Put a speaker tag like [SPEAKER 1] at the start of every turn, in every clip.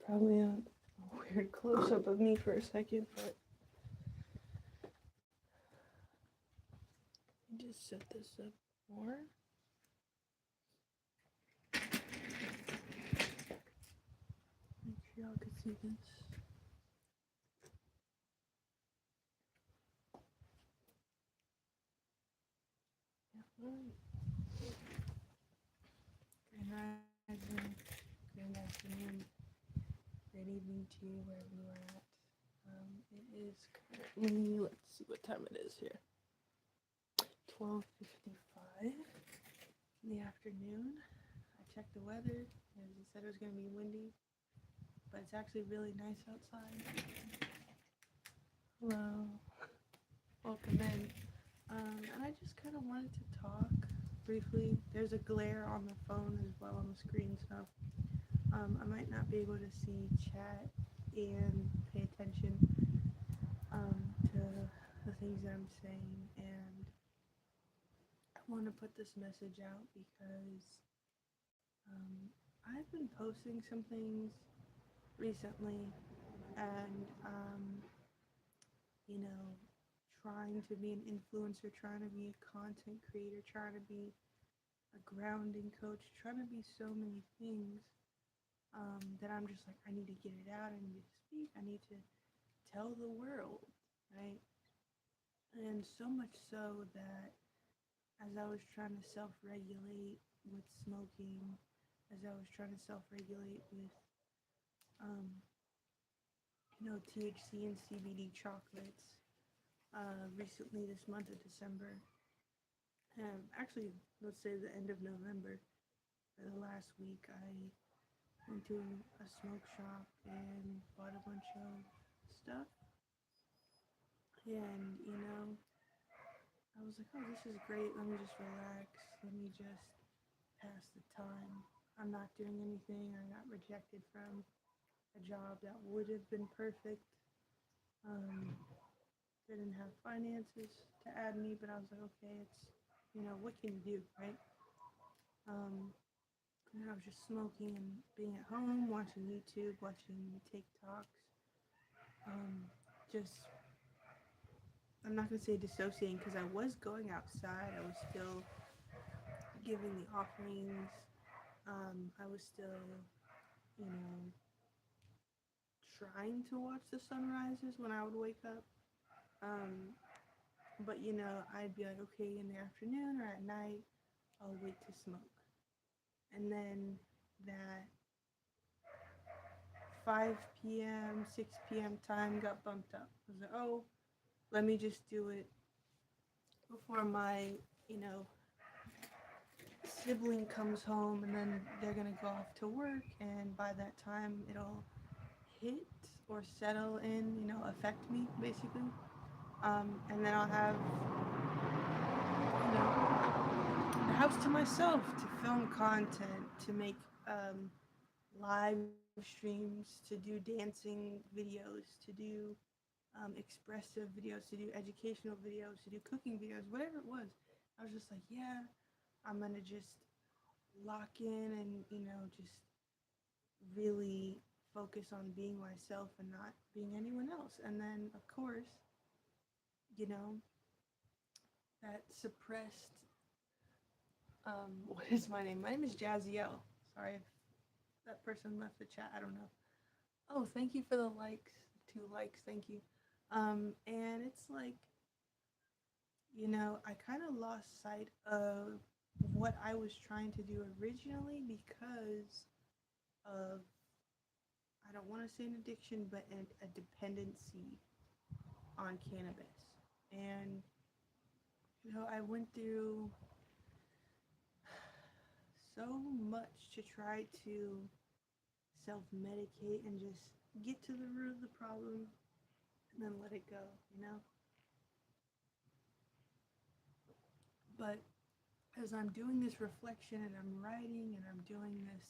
[SPEAKER 1] Probably a weird close up of me for a second, but just set this up more. Make sure y'all can see this. Yeah, Grand rising, grand afternoon, great evening to you wherever you are at. It is currently, let's see what time it is here. 12:55 in the afternoon. I checked the weather, and it said it was going to be windy, but it's actually really nice outside. Hello, welcome in. And I just kind of wanted to talk briefly. There's a glare on the phone as well on the screen, so I might not be able to see chat and pay attention to the things that I'm saying. And I want to put this message out because I've been posting some things recently, and you know, trying to be an influencer, trying to be a content creator, trying to be a grounding coach, trying to be so many things that I'm just like, I need to get it out, I need to speak, I need to tell the world, right? And so much so that as I was trying to self regulate with smoking, as I was trying to self regulate with, um, THC and CBD chocolates, recently this month of December, actually, let's say the end of November, for the last week, I went to a smoke shop and bought a bunch of stuff. And, I was like, oh, this is great. Let me just relax. Let me just pass the time. I'm not doing anything. I got rejected from a job that would have been perfect. Um, didn't have finances to add me, but I was like, okay, what can you do, right? Um, and I was just smoking and being at home, watching YouTube, watching TikToks. Just, I'm not gonna say dissociating because I was going outside. I was still giving the offerings. I was still, you know, trying to watch the sunrises when I would wake up. Um, but I'd be like, okay, in the afternoon or at night, I'll wait to smoke. And then that 5 p.m., 6 p.m. time got bumped up. I was like, oh, let me just do it before my, you know, sibling comes home, and then they're gonna go off to work, and by that time it'll hit or settle in, affect me basically. And then I'll have, the house to myself to film content, to make live streams, to do dancing videos, to do expressive videos, to do educational videos, to do cooking videos, whatever it was. I was just like, yeah, I'm gonna just lock in and, just really focus on being myself and not being anyone else. And then, of course, you know, that suppressed, what is my name? My name is Jazziel. Sorry if that person left the chat. I don't know. Oh, thank you for the likes. 2 likes. Thank you. And it's like, I kind of lost sight of what I was trying to do originally because of, I don't want to say an addiction, but a dependency on cannabis. And, I went through so much to try to self medicate and just get to the root of the problem and then let it go. But as I'm doing this reflection and I'm writing and I'm doing this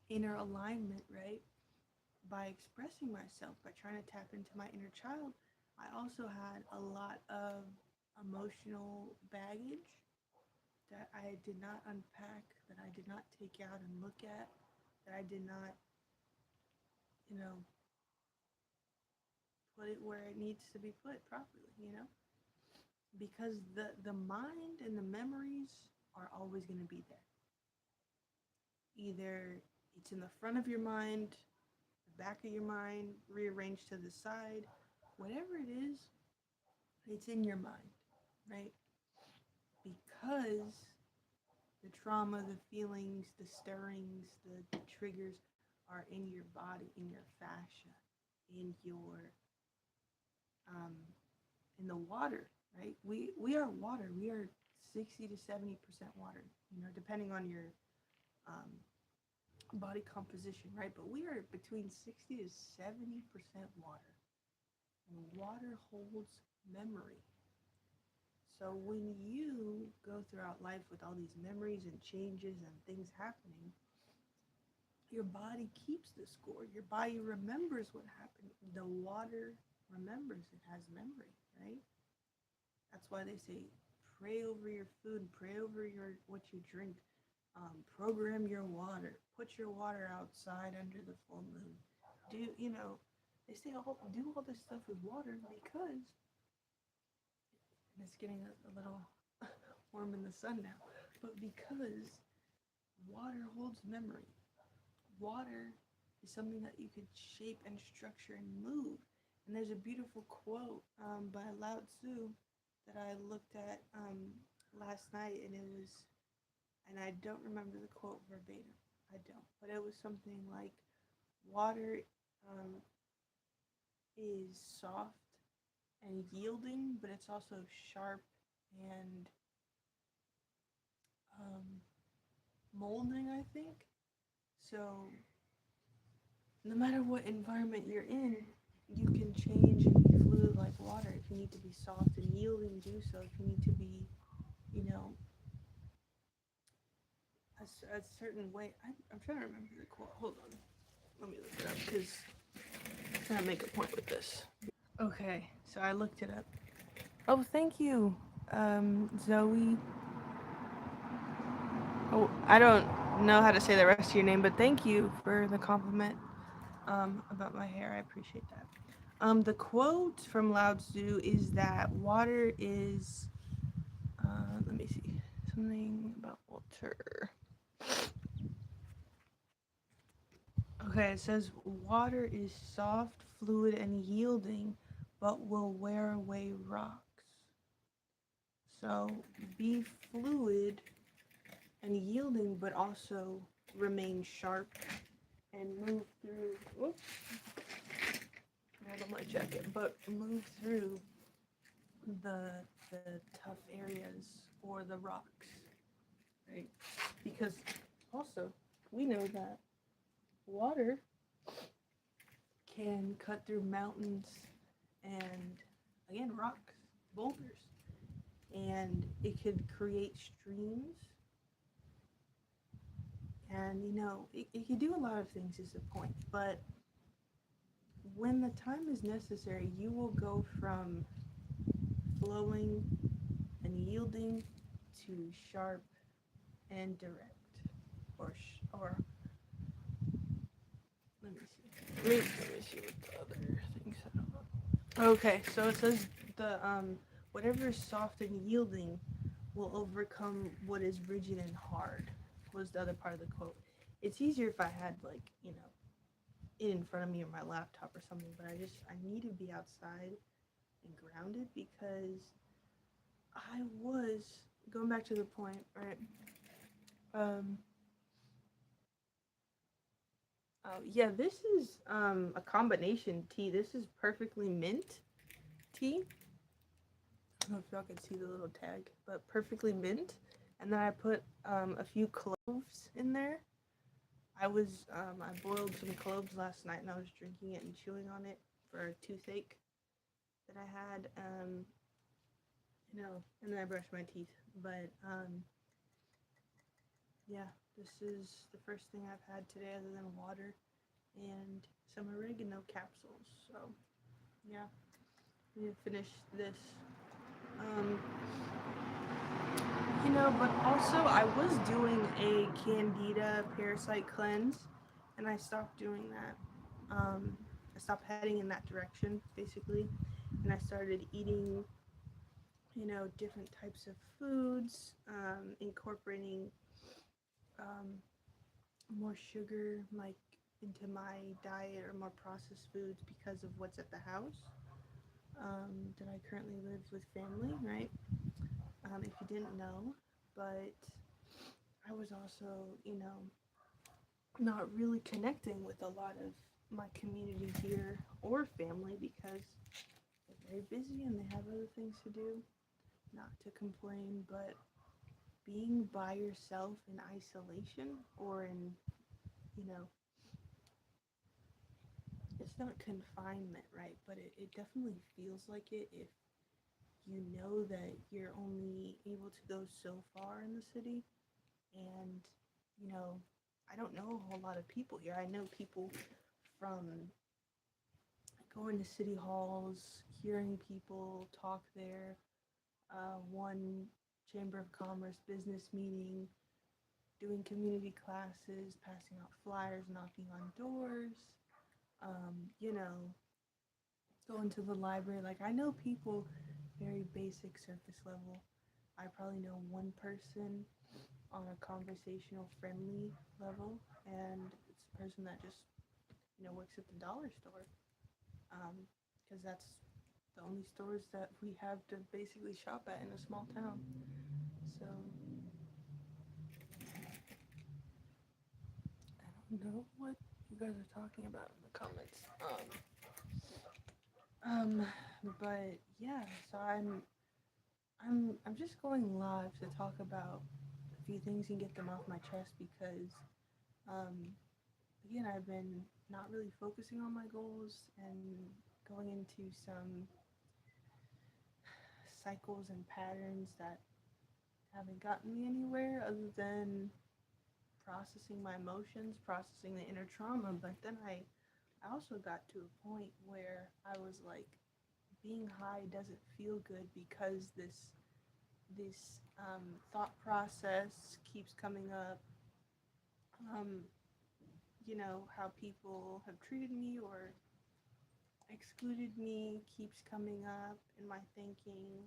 [SPEAKER 1] inner alignment, right? By expressing myself, by trying to tap into my inner child, I also had a lot of emotional baggage that I did not unpack, that I did not take out and look at, that I did not you know, put it where it needs to be put properly, because the mind and the memories are always going to be there. Either it's in the front of your mind, the back of your mind, rearranged to the side, whatever it is, it's in your mind, right? Because the trauma, the feelings, the stirrings, the triggers are in your body, in your fascia, in your um, in the water, right? We are water. We are 60 to 70% water, depending on your um, body composition, right? But we are between 60 to 70% water. And water holds memory. So when you go throughout life with all these memories and changes and things happening, your body keeps the score. Your body remembers what happened. The water remembers. It has memory, right? That's why they say pray over your food, pray over your what you drink, program your water, put your water outside under the full moon. Do they say do all this stuff with water because and it's getting a little warm in the sun now, but because water holds memory. Water is something that you could shape and structure and move. And there's a beautiful quote by Lao Tzu that I looked at last night, and and I don't remember the quote verbatim. I don't, but it was something like, "Water um, is soft and yielding, but it's also sharp and um, molding." I think so. No matter what environment you're in, you can change and be fluid like water. If you need to be soft and yielding, do so. If you need to be, you know, a certain way. I'm trying to remember the quote. Hold on. Let me look it up because I'm trying to make a point with this. Okay, so I looked it up. Oh, thank you, Zoe. Oh, I don't know how to say the rest of your name, but thank you for the compliment about my hair. I appreciate that. The quote from Lao Tzu is that water is, let me see, something about water. Okay, it says water is soft, fluid, and yielding, but will wear away rocks. So be fluid and yielding, but also remain sharp and move through. Whoops, I have on my jacket, but move through the the tough areas or the rocks, right? Because also we know that water can cut through mountains and again rocks, boulders, and it could create streams. And it could do a lot of things is the point. But when the time is necessary, you will go from flowing and yielding to sharp and direct. Or let me see. Let me see what the other thing said. Okay, so it says the whatever is soft and yielding will overcome what is rigid and hard. Was the other part of the quote. It's easier if I had it in front of me or my laptop or something, but I need to be outside and grounded because I was going back to the point, right? Um oh yeah, this is a combination tea. This is perfectly mint tea. I don't know if y'all can see the little tag, but perfectly mint. And then I put a few cloves in there. I boiled some cloves last night and I was drinking it and chewing on it for a toothache that I had. And then I brushed my teeth. But yeah, this is the first thing I've had today other than water and some oregano capsules. So yeah, we need to finish this. Um, but also I was doing a candida parasite cleanse and I stopped doing that. Um, I stopped heading in that direction, basically, and I started eating, different types of foods, incorporating um, more sugar, like into my diet or more processed foods because of what's at the house. That I currently live with family, right? If you didn't know, but I was also, not really connecting with a lot of my community here or family because they're very busy and they have other things to do. Not to complain, but being by yourself in isolation or in, you know, it's not confinement, right? But it definitely feels like it if you know that you're only able to go so far in the city. And, you know, I don't know a whole lot of people here. I know people from going to city halls, hearing people talk there, one Chamber of Commerce business meeting, doing community classes, passing out flyers, knocking on doors, you know, going to the library. Like, I know people very basic surface level. I probably know one person on a conversational, friendly level, and it's a person that just, works at the dollar store. Because that's the only stores that we have to basically shop at in a small town. So I don't know what you guys are talking about in the comments. Um, but yeah, so I'm just going live to talk about a few things and get them off my chest because um, again, I've been not really focusing on my goals and going into some cycles and patterns that haven't gotten me anywhere other than processing my emotions, processing the inner trauma. But then I also got to a point where I was like, being high doesn't feel good because this thought process keeps coming up. Um, how people have treated me or excluded me keeps coming up in my thinking.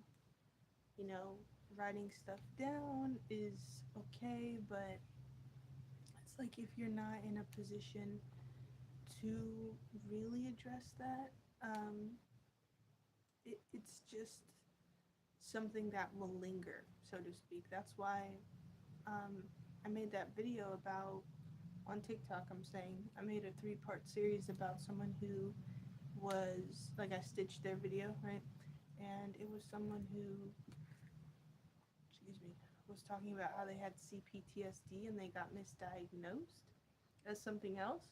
[SPEAKER 1] You know, writing stuff down is okay, but it's like if you're not in a position to really address that, it's just something that will linger, so to speak. That's why um, I made that video about on TikTok. I'm saying I made a three-part series about someone who was like I stitched their video, right? And it was someone who, excuse me, was talking about how they had CPTSD and they got misdiagnosed as something else.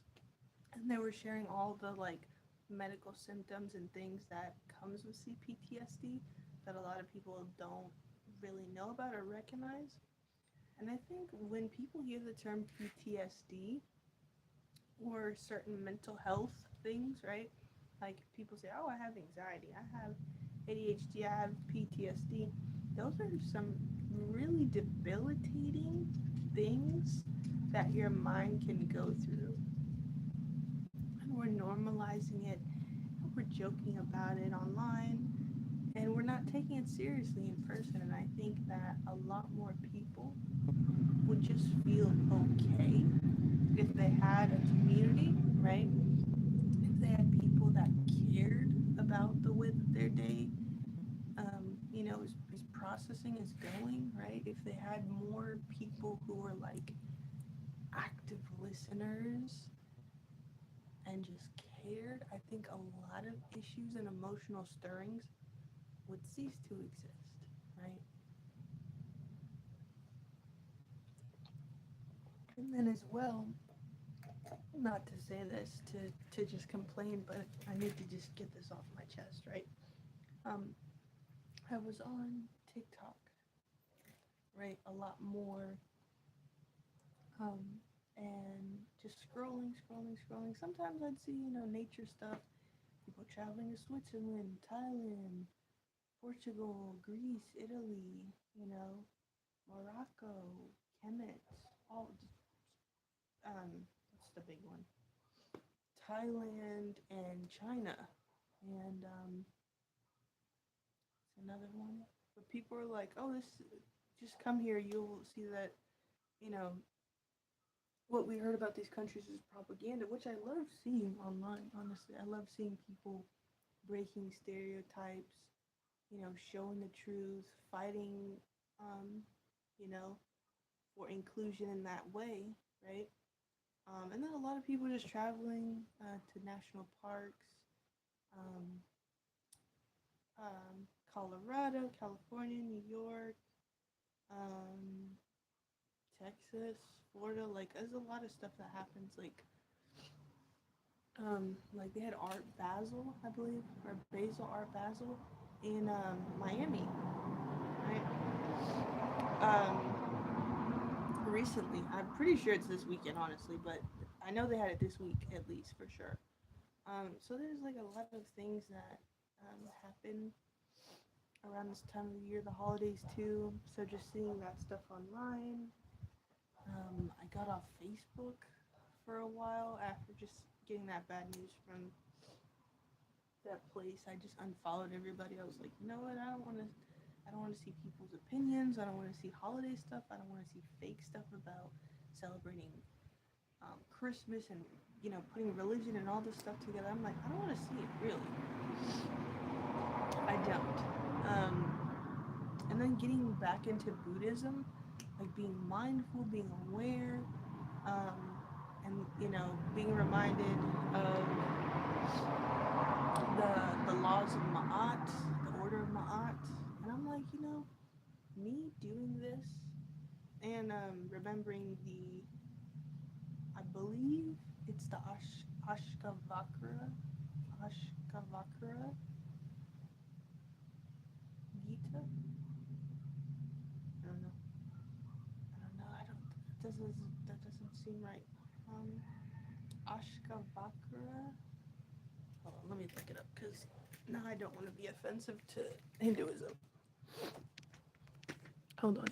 [SPEAKER 1] And they were sharing all the like medical symptoms and things that comes with CPTSD that a lot of people don't really know about or recognize. And I think when people hear the term PTSD or certain mental health things, right? Like people say, "Oh, I have anxiety, I have ADHD, I have PTSD." Those are some really debilitating things that your mind can go through. And we're normalizing it, and we're joking about it online, and we're not taking it seriously in person. And I think that a lot more people would just feel okay if they had a community, right? If they had people that cared about the way that their day, is processing is going, right? If they had more people who were like active listeners and just cared, I think a lot of issues and emotional stirrings would cease to exist, right? And then as well, not to say this to just complain, but I need to just get this off my chest, right? Um, I was on TikTok, right, a lot more, um, and just scrolling. Sometimes I'd see, nature stuff, people traveling to Switzerland, Thailand, Portugal, Greece, Italy, Morocco, Kemet, all, what's the big one? Thailand and China, and it's another one. But people are like, "Oh, this just come here. You'll see that you know what we heard about these countries is propaganda," which I love seeing online. Honestly, I love seeing people breaking stereotypes, showing the truth, fighting, um, you know, for inclusion in that way, right? And then a lot of people just traveling to national parks, um, Colorado, California, New York, um, Texas, Florida. Like, there's a lot of stuff that happens. Like they had Art Basel, I believe, or Basel Art Basel in Miami, right? Recently, I'm pretty sure it's this weekend, honestly, but I know they had it this week at least for sure. So there's like a lot of things that happen around this time of the year, the holidays too. So just seeing that stuff online. I got off Facebook for a while after just getting that bad news from that place. I just unfollowed everybody. I was like, you know what? I don't want to see people's opinions. I don't want to see holiday stuff. I don't want to see fake stuff about celebrating Christmas and putting religion and all this stuff together. I'm like, I don't want to see it really. I don't. And then getting back into Buddhism, like being mindful, being aware, um, and being reminded of the laws of Ma'at, the order of Ma'at, and I'm like, me doing this and remembering I believe it's the Ashkavakra, Ashkavakra Gita. I don't know. I don't know. I don't. That doesn't seem right. Um, Ashkavakra. Hold on, let me look it up because now I don't want to be offensive to Hinduism. Hold on.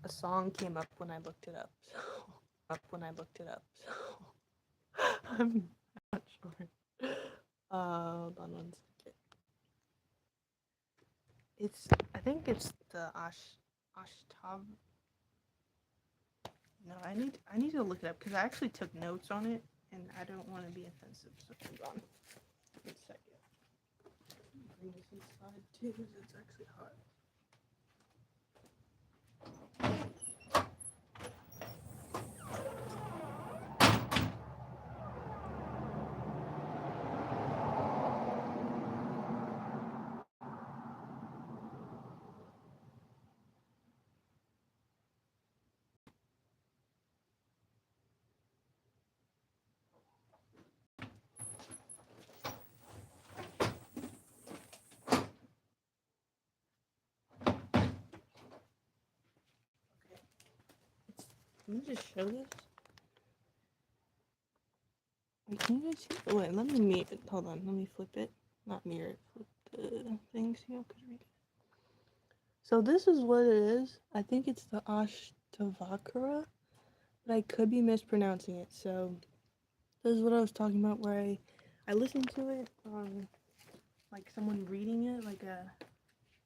[SPEAKER 1] A song came up when I looked it up. So I'm not sure. Hold on one second. It's I think it's the Ashtav. No, I need to look it up because I actually took notes on it and I don't want to be offensive. So hold on. One second. Bring this inside too because it's actually hot. Okay. Let me just show this. Wait, can you guys see? Oh, wait, let me mirror it. Hold on, let me flip it. Not mirror it. Flip the thing so y'all could read it. So this is what it is. I think it's the Ashtavakra, but I could be mispronouncing it. So this is what I was talking about, where I listened to it on like someone reading it, like a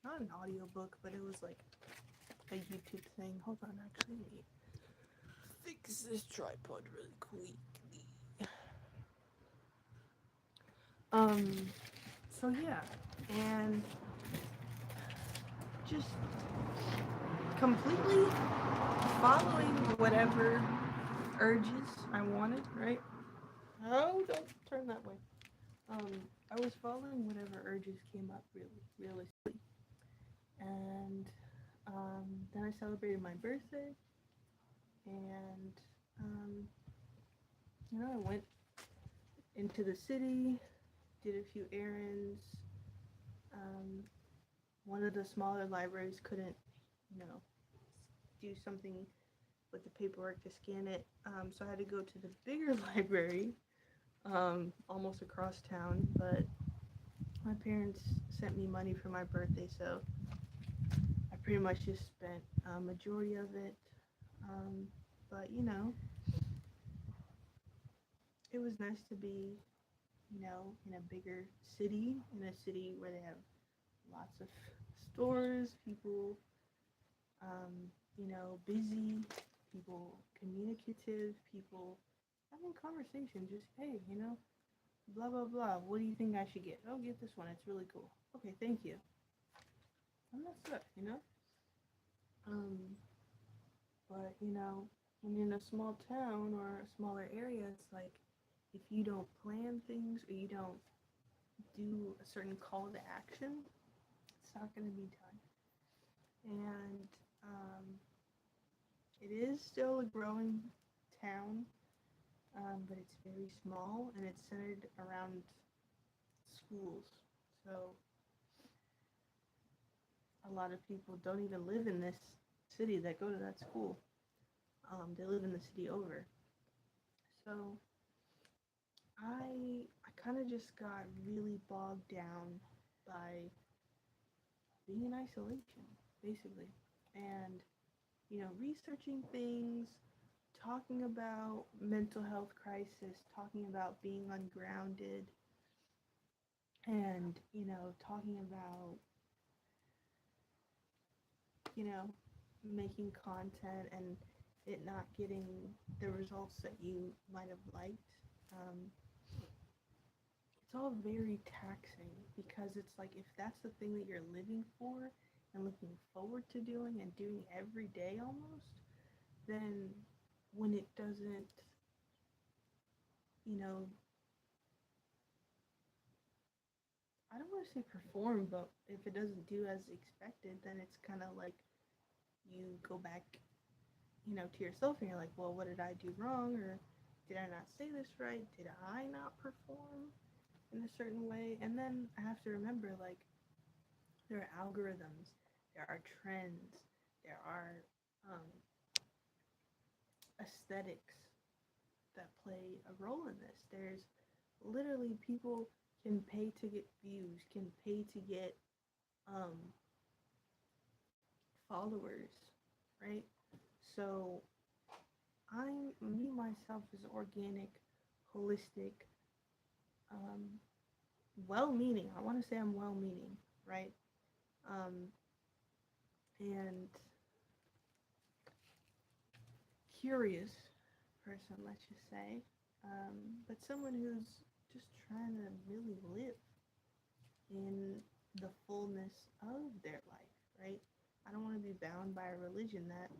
[SPEAKER 1] not an audiobook, but it was like a YouTube thing. Hold on, actually, let me fix this tripod really quickly. Um, so yeah, and just completely following whatever urges I wanted, right? Oh, don't turn that way. Um, I was following whatever urges came up really, realistically. And then I celebrated my birthday, and um, I went into the city, did a few errands. Um, one of the smaller libraries couldn't, you know, do something with the paperwork to scan it, so I had to go to the bigger library, almost across town. But my parents sent me money for my birthday, so I pretty much just spent a majority of it. Um, But it was nice to be, in a bigger city, in a city where they have lots of stores, people, busy, people communicative, people having conversation. Just, hey, blah, blah, blah. What do you think I should get? Oh, get this one. It's really cool. Okay, thank you. And that's it. Um, but, when you're in a small town or a smaller area, it's like if you don't plan things or you don't do a certain call to action, it's not going to be done. And it is still a growing town, but it's very small and it's centered around schools. So a lot of people don't even live in this city that go to that school. They live in the city over. So I kind of just got really bogged down by being in isolation, basically, and researching things, talking about mental health crisis, talking about being ungrounded, and talking about you know making content and it not getting the results that you might have liked. Um, it's all very taxing because it's like if that's the thing that you're living for and looking forward to doing and doing every day almost, then when it doesn't, you know, I don't want to say perform, but if it doesn't do as expected, then it's kind of like you go back, to yourself and you're like, well, what did I do wrong? Or did I not say this right? Did I not perform in a certain way? And then I have to remember, like, there are algorithms, there are trends, there are um, aesthetics that play a role in this. There's literally people can pay to get views, can pay to get um, followers, right? So me myself is organic, holistic, um, well-meaning. I want to say I'm well-meaning, right? Um, and curious person, let's just say, but someone who's just trying to really live in the fullness of their life, right? I don't want to be bound by a religion that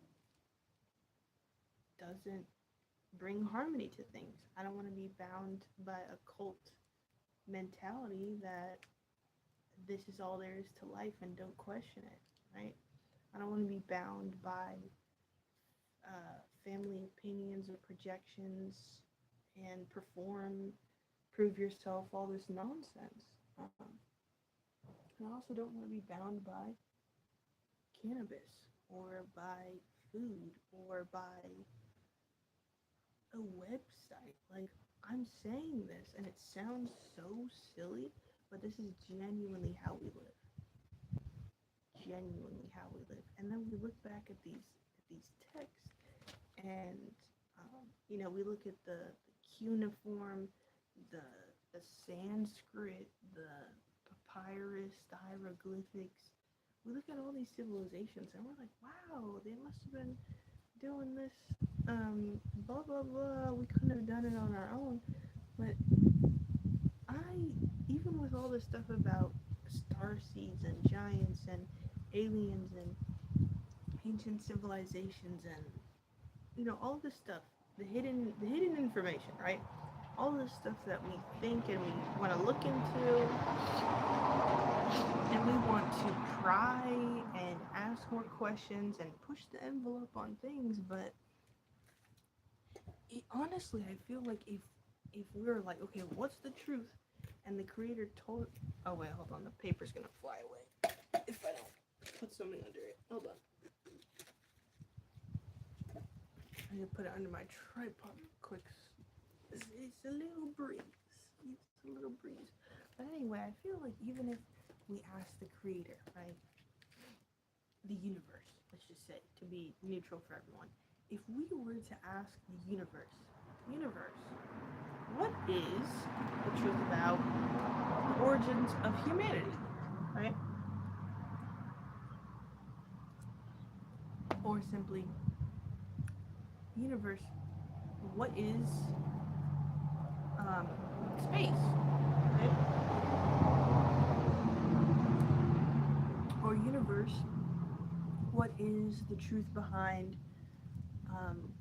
[SPEAKER 1] doesn't bring harmony to things. I don't want to be bound by a cult mentality that this is all there is to life and don't question it, right? I don't want to be bound by family opinions or projections and perform, prove yourself, all this nonsense. And I also don't want to be bound by cannabis or by food or by a website. Like, I'm saying this and it sounds so silly, but this is genuinely how we live. Genuinely how we live. And then we look back at these texts and we look at the cuneiform, the the Sanskrit, the papyrus, the hieroglyphics. We look at all these civilizations and we're like, wow, they must have been doing this, blah blah blah. We couldn't have done it on our own. But I, even with all this stuff about star seeds and giants and aliens and ancient civilizations and all this stuff, the hidden information, right? All this stuff that we think and we want to look into and we want to pry and ask more questions and push the envelope on things, but honestly, I feel like if we were like, okay, what's the truth, and the creator told, oh wait, hold on, the paper's gonna fly away if I don't put something under it. Hold on, I'm gonna put it under my tripod real quick. It's a little breeze. It's a little breeze. But anyway, I feel like even if we ask the creator, right, the universe, let's just say, to be neutral for everyone, if we were to ask universe, what is the truth about the origins of humanity, right? Or simply, universe, what is um, space, right? Or universe, what is the truth behind um,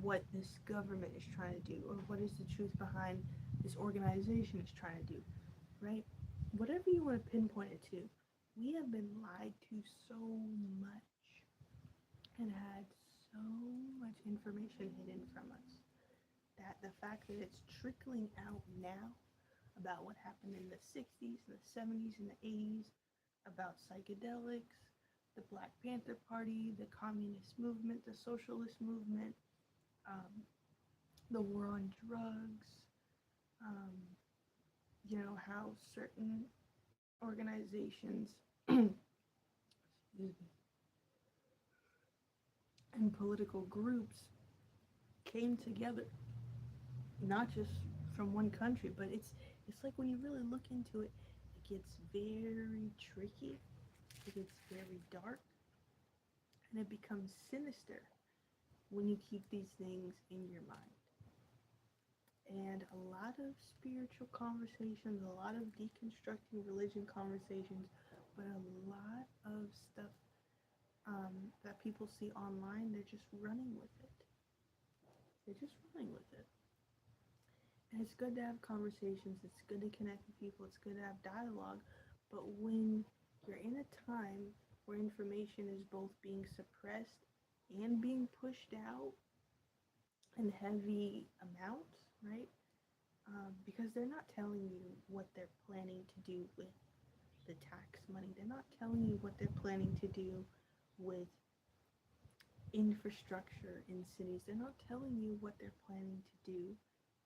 [SPEAKER 1] what this government is trying to do, or what is the truth behind this organization is trying to do, right? Whatever you want to pinpoint it to, we have been lied to so much and had so much information hidden from us that the fact that it's trickling out now about what happened in the 60s, the 70s, and the 80s, about psychedelics, the Black Panther Party, the communist movement, the socialist movement, um, the war on drugs, um, how certain organizations and political groups came together, not just from one country, but it's like when you really look into it, it gets very tricky, it gets very dark, and it becomes sinister when you keep these things in your mind. And a lot of spiritual conversations, a lot of deconstructing religion conversations, but a lot of stuff that people see online, they're just running with it. They're just running with it. And it's good to have conversations, it's good to connect with people, it's good to have dialogue. But when you're in a time where information is both being suppressed and being pushed out in heavy amounts, right? Because they're not telling you what they're planning to do with the tax money. They're not telling you what they're planning to do with infrastructure in cities. They're not telling you what they're planning to do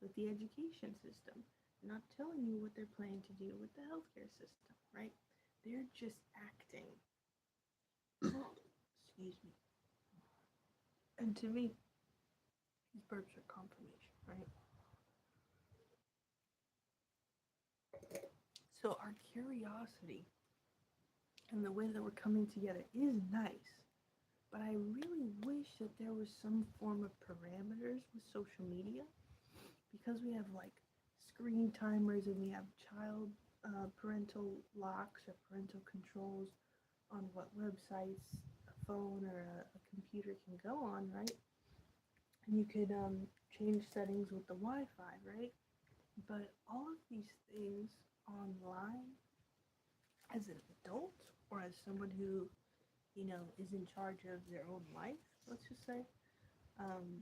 [SPEAKER 1] with the education system. They're not telling you what they're planning to do with the healthcare system, right? They're just acting. Excuse me. And to me, these burps are confirmation, right? So our curiosity and the way that we're coming together is nice. But I really wish that there was some form of parameters with social media, because we have like screen timers and we have child parental locks or parental controls on what websites a phone or a computer can go on, right? And you could change settings with the Wi-Fi, right? But all of these things online, as an adult or as someone who is in charge of their own life, let's just say, um,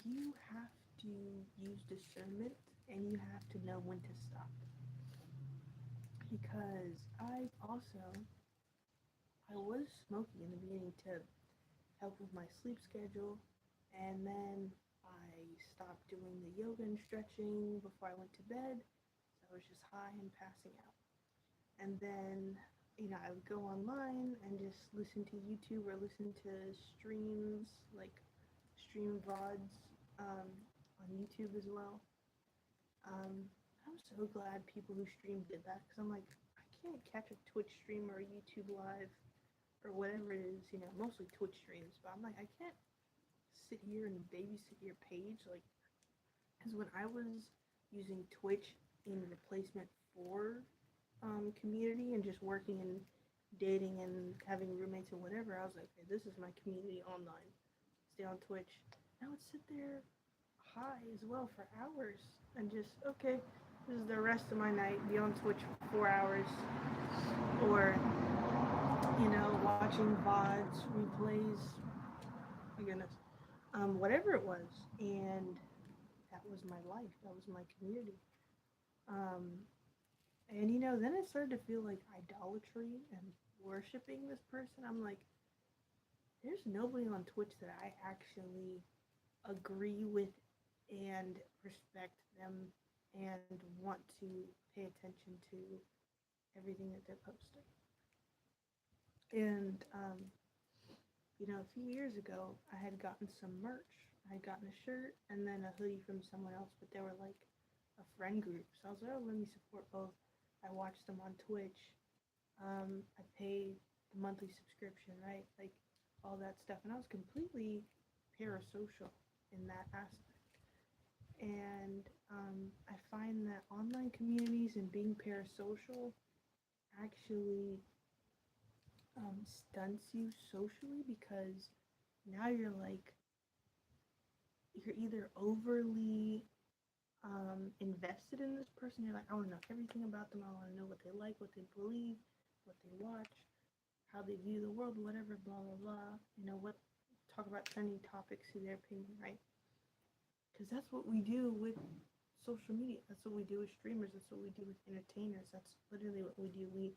[SPEAKER 1] you have to use discernment and you have to know when to stop. Because I was smoking in the beginning to help with my sleep schedule, and then I stopped doing the yoga and stretching before I went to bed. So I was just high and passing out. And then, I would go online and just listen to YouTube or listen to streams, like stream VODs um, on YouTube as well. Um, I'm so glad people who stream did that, because I'm like, I can't catch a Twitch stream or a YouTube live or whatever it is, mostly Twitch streams, but I'm like, I can't sit here and babysit your page. Like, because when I was using Twitch in replacement for community and just working and dating and having roommates and whatever, I was like, hey, this is my community online. Stay on Twitch. I would sit there high as well for hours and just, okay, this is the rest of my night. Be on Twitch for 4 hours, or watching VODs, replays. My goodness, whatever it was, and that was my life. That was my community. Um, and then it started to feel like idolatry and worshiping this person. I'm like, there's nobody on Twitch that I actually agree with and respect them and want to pay attention to everything that they're posting. And A few years ago, I had gotten some merch. I had gotten a shirt and then a hoodie from someone else, but they were like a friend group. So I was like, oh, let me support both. I watched them on Twitch. I paid the monthly subscription, right? Like all that stuff. And I was completely parasocial in that aspect. And I find that online communities and being parasocial actually stunts you socially because now you're either overly invested in this person. You're like, I want to know everything about them. I want to know what they like, what they believe, what they watch, how they view the world, whatever, blah blah blah. What talk about trending topics to their opinion, right? Because that's what we do with social media. That's what we do with streamers. That's what we do with entertainers. That's literally what we do. We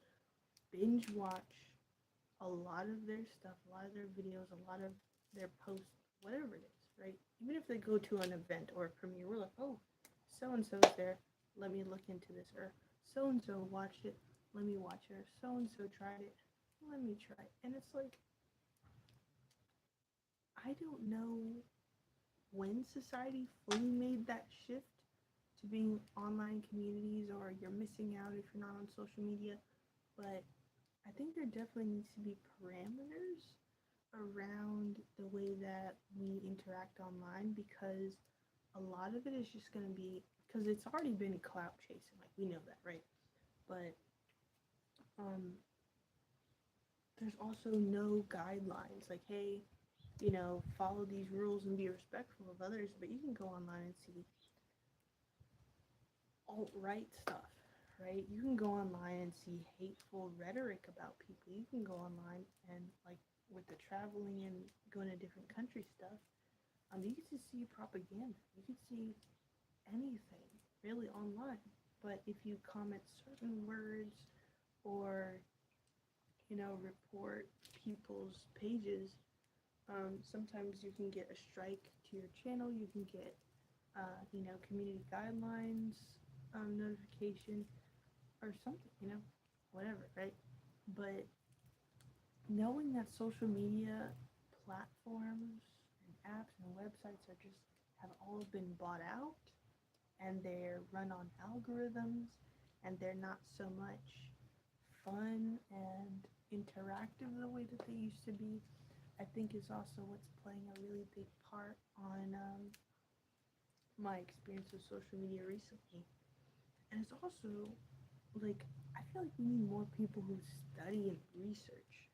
[SPEAKER 1] binge watch a lot of their stuff, a lot of their videos, a lot of their posts, whatever it is, right? Even if they go to an event or a premiere, we're like, oh, so and so's there. Let me look into this. Or so and so watched it. Let me watch it. Or so and so tried it. Let me try it. And it's like, I don't know when society fully made that shift to being online communities, or you're missing out if you're not on social media. But I think there definitely needs to be parameters around the way that we interact online, because a lot of it is just going to be because it's already been clout chasing, like we know that, right? But um there's also no guidelines like, hey, follow these rules and be respectful of others. But you can go online and see alt-right stuff, right? You can go online and see hateful rhetoric about people. You can go online and, like, with the traveling and going to different country stuff, you can just see propaganda. You can see anything really online. But if you comment certain words or, report people's pages, sometimes you can get a strike to your channel. You can get, community guidelines notification or something, whatever, right? But knowing that social media platforms and apps and websites are just have all been bought out, and they're run on algorithms, and they're not so much fun and interactive the way that they used to be, I think is also what's playing a really big part on my experience with social media recently. And it's also like, I feel like we need more people who study and research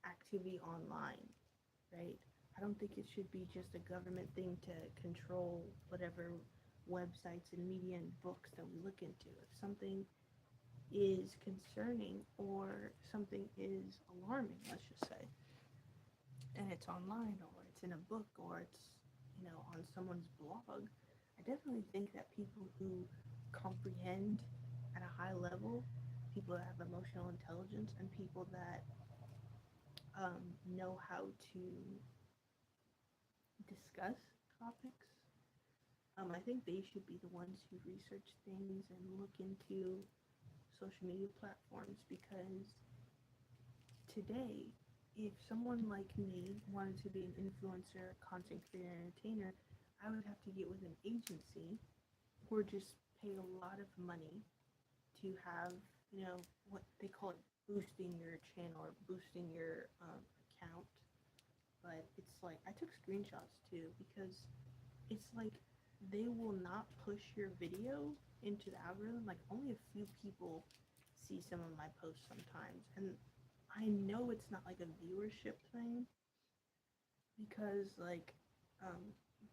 [SPEAKER 1] activity online, right? I don't think it should be just a government thing to control whatever websites and media and books that we look into. If something is concerning or something is alarming, let's just say, and it's online or it's in a book or it's, on someone's blog, I definitely think that people who comprehend at a high level, people that have emotional intelligence, and people that know how to discuss topics, I think they should be the ones who research things and look into social media platforms, because today, if someone like me wanted to be an influencer, content creator, entertainer, I would have to get with an agency or just pay a lot of money to have, what they call it, boosting your channel or boosting your account. But it's like, I took screenshots too, because it's like they will not push your video into the algorithm. Like, only a few people see some of my posts sometimes. And I know it's not like a viewership thing, because like um,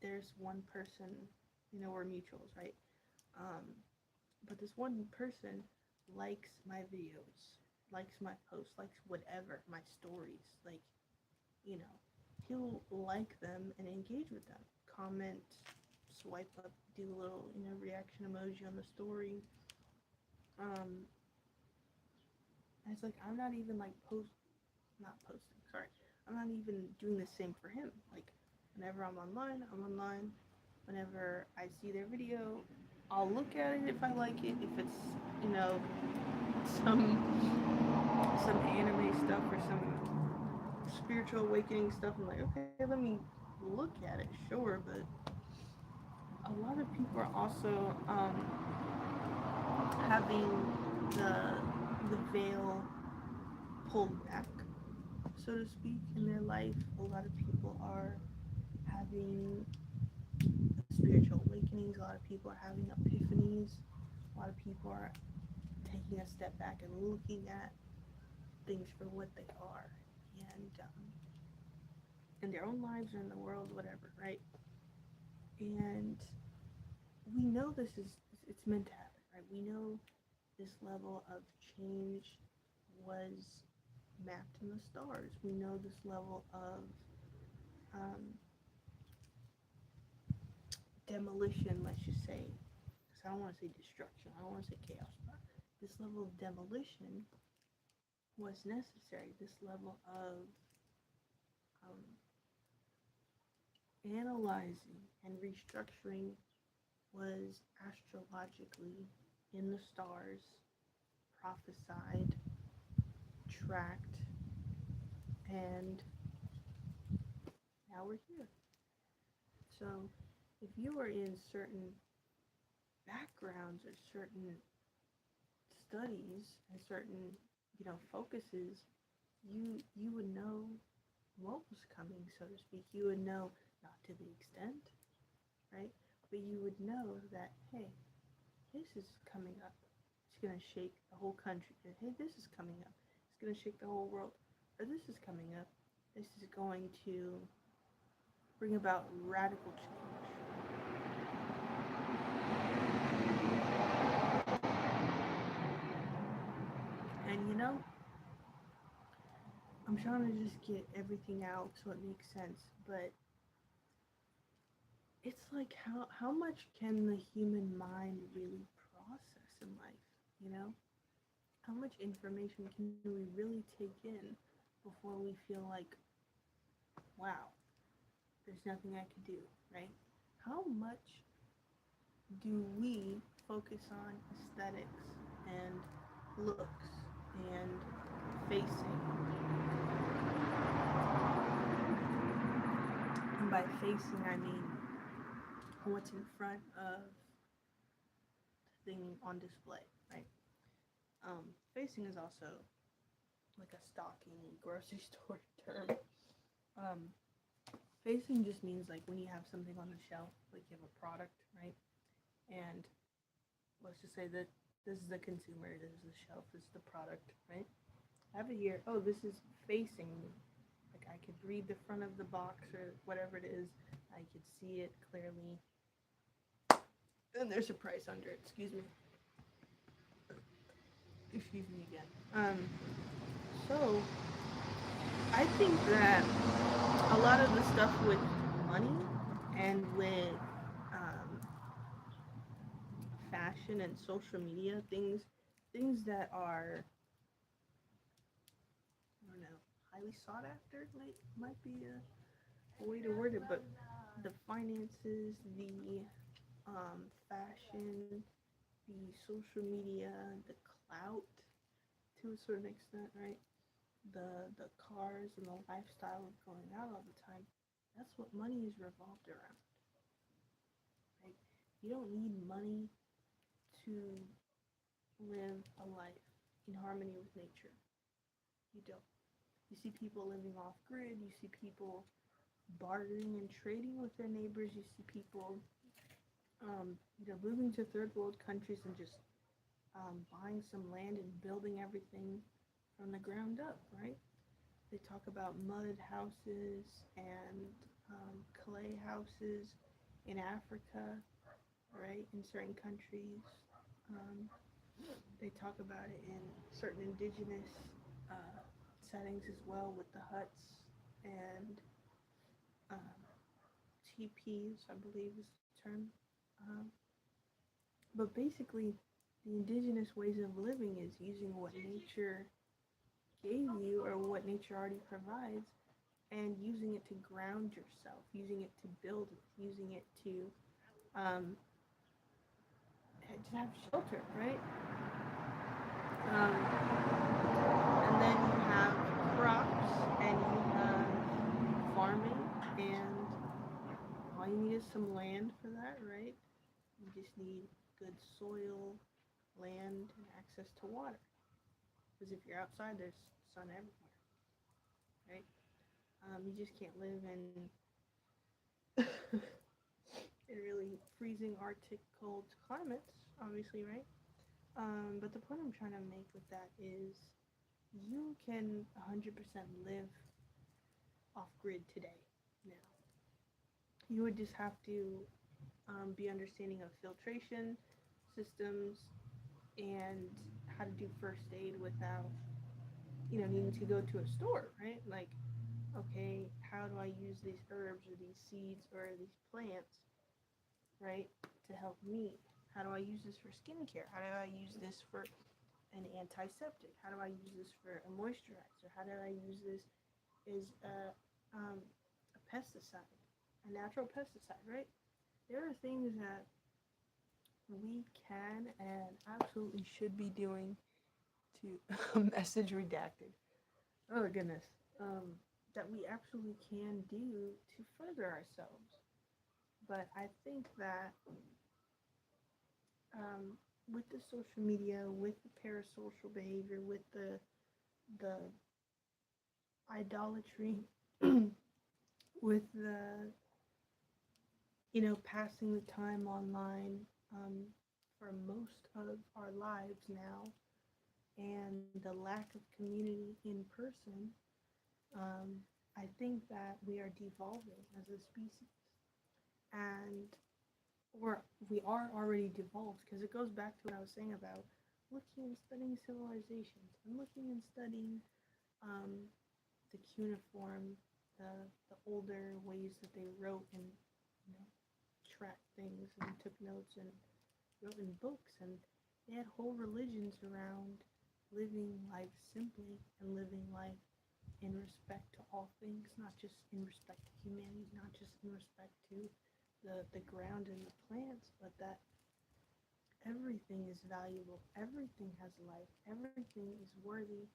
[SPEAKER 1] there's one person, we're mutuals, right? Um, but this one person likes my videos, likes my posts, likes whatever, my stories. Like, you know, he'll like them and engage with them, comment, swipe up, do a little, reaction emoji on the story. Um, and it's like, I'm not even like not posting, sorry. I'm not even doing the same for him. Like, whenever I'm online, I'm online. Whenever I see their video, I'll look at it if I like it. If it's, you know, some anime stuff or some spiritual awakening stuff. I'm like, okay, let me look at it, sure, but a lot of people are also having the veil pulled back, so to speak, in their life. A lot of people are having spiritual awakenings. A lot of people are having epiphanies. A lot of people are taking a step back and looking at things for what they are, and in their own lives or in the world, whatever, right? And we know this is it's meant to happen, right? We know this level of change was mapped in the stars. We know this level of um, demolition, let's just say, because I don't want to say destruction, I don't want to say chaos, but this level of demolition was necessary. This level of um, analyzing and restructuring was astrologically in the stars, prophesied, tracked, and now we're here. So, if you are in certain backgrounds or certain studies and certain, focuses, you would know what was coming, so to speak. You would know, not to the extent, right? But you would know that, hey, this is coming up. It's gonna shake the whole country. And, hey, this is coming up. It's gonna shake the whole world. Or this is coming up. This is going to bring about radical change. And I'm trying to just get everything out so it makes sense, but it's like how much can the human mind really process in life, you know? How much information can we really take in before we feel like, wow, there's nothing I could do, right? How much do we focus on aesthetics and looks and facing? And by facing, I mean what's in front of the thing on display, right? Facing is also like a stocking grocery store term. Um, Facing just means like when you have something on the shelf, like you have a product, right? And let's just say that this is the consumer, this is the shelf, this is the product, right? I have it here. Oh, this is facing me. Like I could read the front of the box or whatever it is. I could see it clearly. And there's a price under it. Excuse me. Excuse me again. So I think that a lot of the stuff with money and with um, fashion and social media things that are, I don't know, highly sought after might be a way to word it, but the finances, the fashion, the social media, the clout to a certain extent, right? The cars and the lifestyle of going out all the time. That's what money is revolved around, right? You don't need money to live a life in harmony with nature. You don't. You see people living off grid. You see people bartering and trading with their neighbors. You see people, moving to third world countries and just buying some land and building everything from the ground up, right? They talk about mud houses and clay houses in Africa, right? In certain countries. Um, they talk about it in certain indigenous uh, settings as well with the huts and um, TPs, I believe is the term. Um, but basically, the indigenous ways of living is using what nature gave you or what nature already provides and using it to ground yourself, using it to build, using it to have shelter, right? And then you have crops and you farming, and all you need is some land for that, right? You just need good soil, land, and access to water. Because if you're outside, there's sun everywhere, right? You just can't live in really freezing Arctic cold climates, obviously, right? But the point I'm trying to make with that is you can 100% live off grid today. Now, you would just have to be understanding of filtration systems and how to do first aid without, needing to go to a store, right? Like, okay, how do I use these herbs or these seeds or these plants, right, to help me? How do I use this for skincare? How do I use this for an antiseptic? How do I use this for a moisturizer? How do I use this as a pesticide, a natural pesticide, right? There are things that we can and absolutely should be doing to message redacted. Oh goodness. That we absolutely can do to further ourselves. But I think that um, with the social media, with the parasocial behavior, with the idolatry, with the passing the time online for most of our lives now, and the lack of community in person, I think that we are devolving as a species, and or we are already devolved, because it goes back to what I was saying about looking and studying civilizations and looking and studying um, the cuneiform, the the older ways that they wrote and you know tracked things and took notes and wrote in books, and they had whole religions around living life simply and living life in respect to all things, not just in respect to humanity, not just in respect to the ground and the plants, but that everything is valuable, everything has life, everything is worthy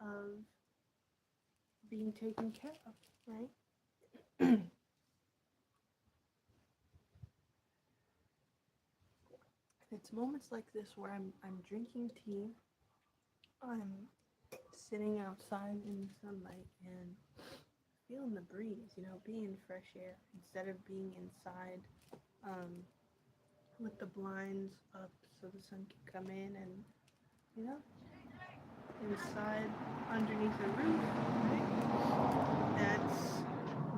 [SPEAKER 1] of being taken care of, right? It's moments like this where I'm drinking tea, I'm sitting outside in the sunlight and feeling the breeze, being in fresh air instead of being inside um, with the blinds up so the sun can come in, and you know inside underneath a roof, right? That's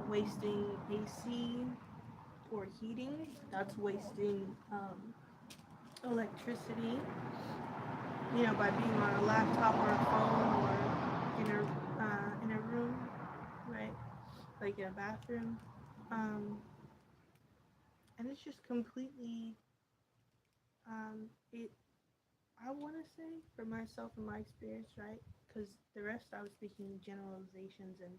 [SPEAKER 1] wasting AC or heating. That's wasting electricity. By being on a laptop or a phone or in a room, right? Like in a bathroom, um, and it's just completely it. I want to say for myself and my experience, right? Because the rest I was speaking generalizations and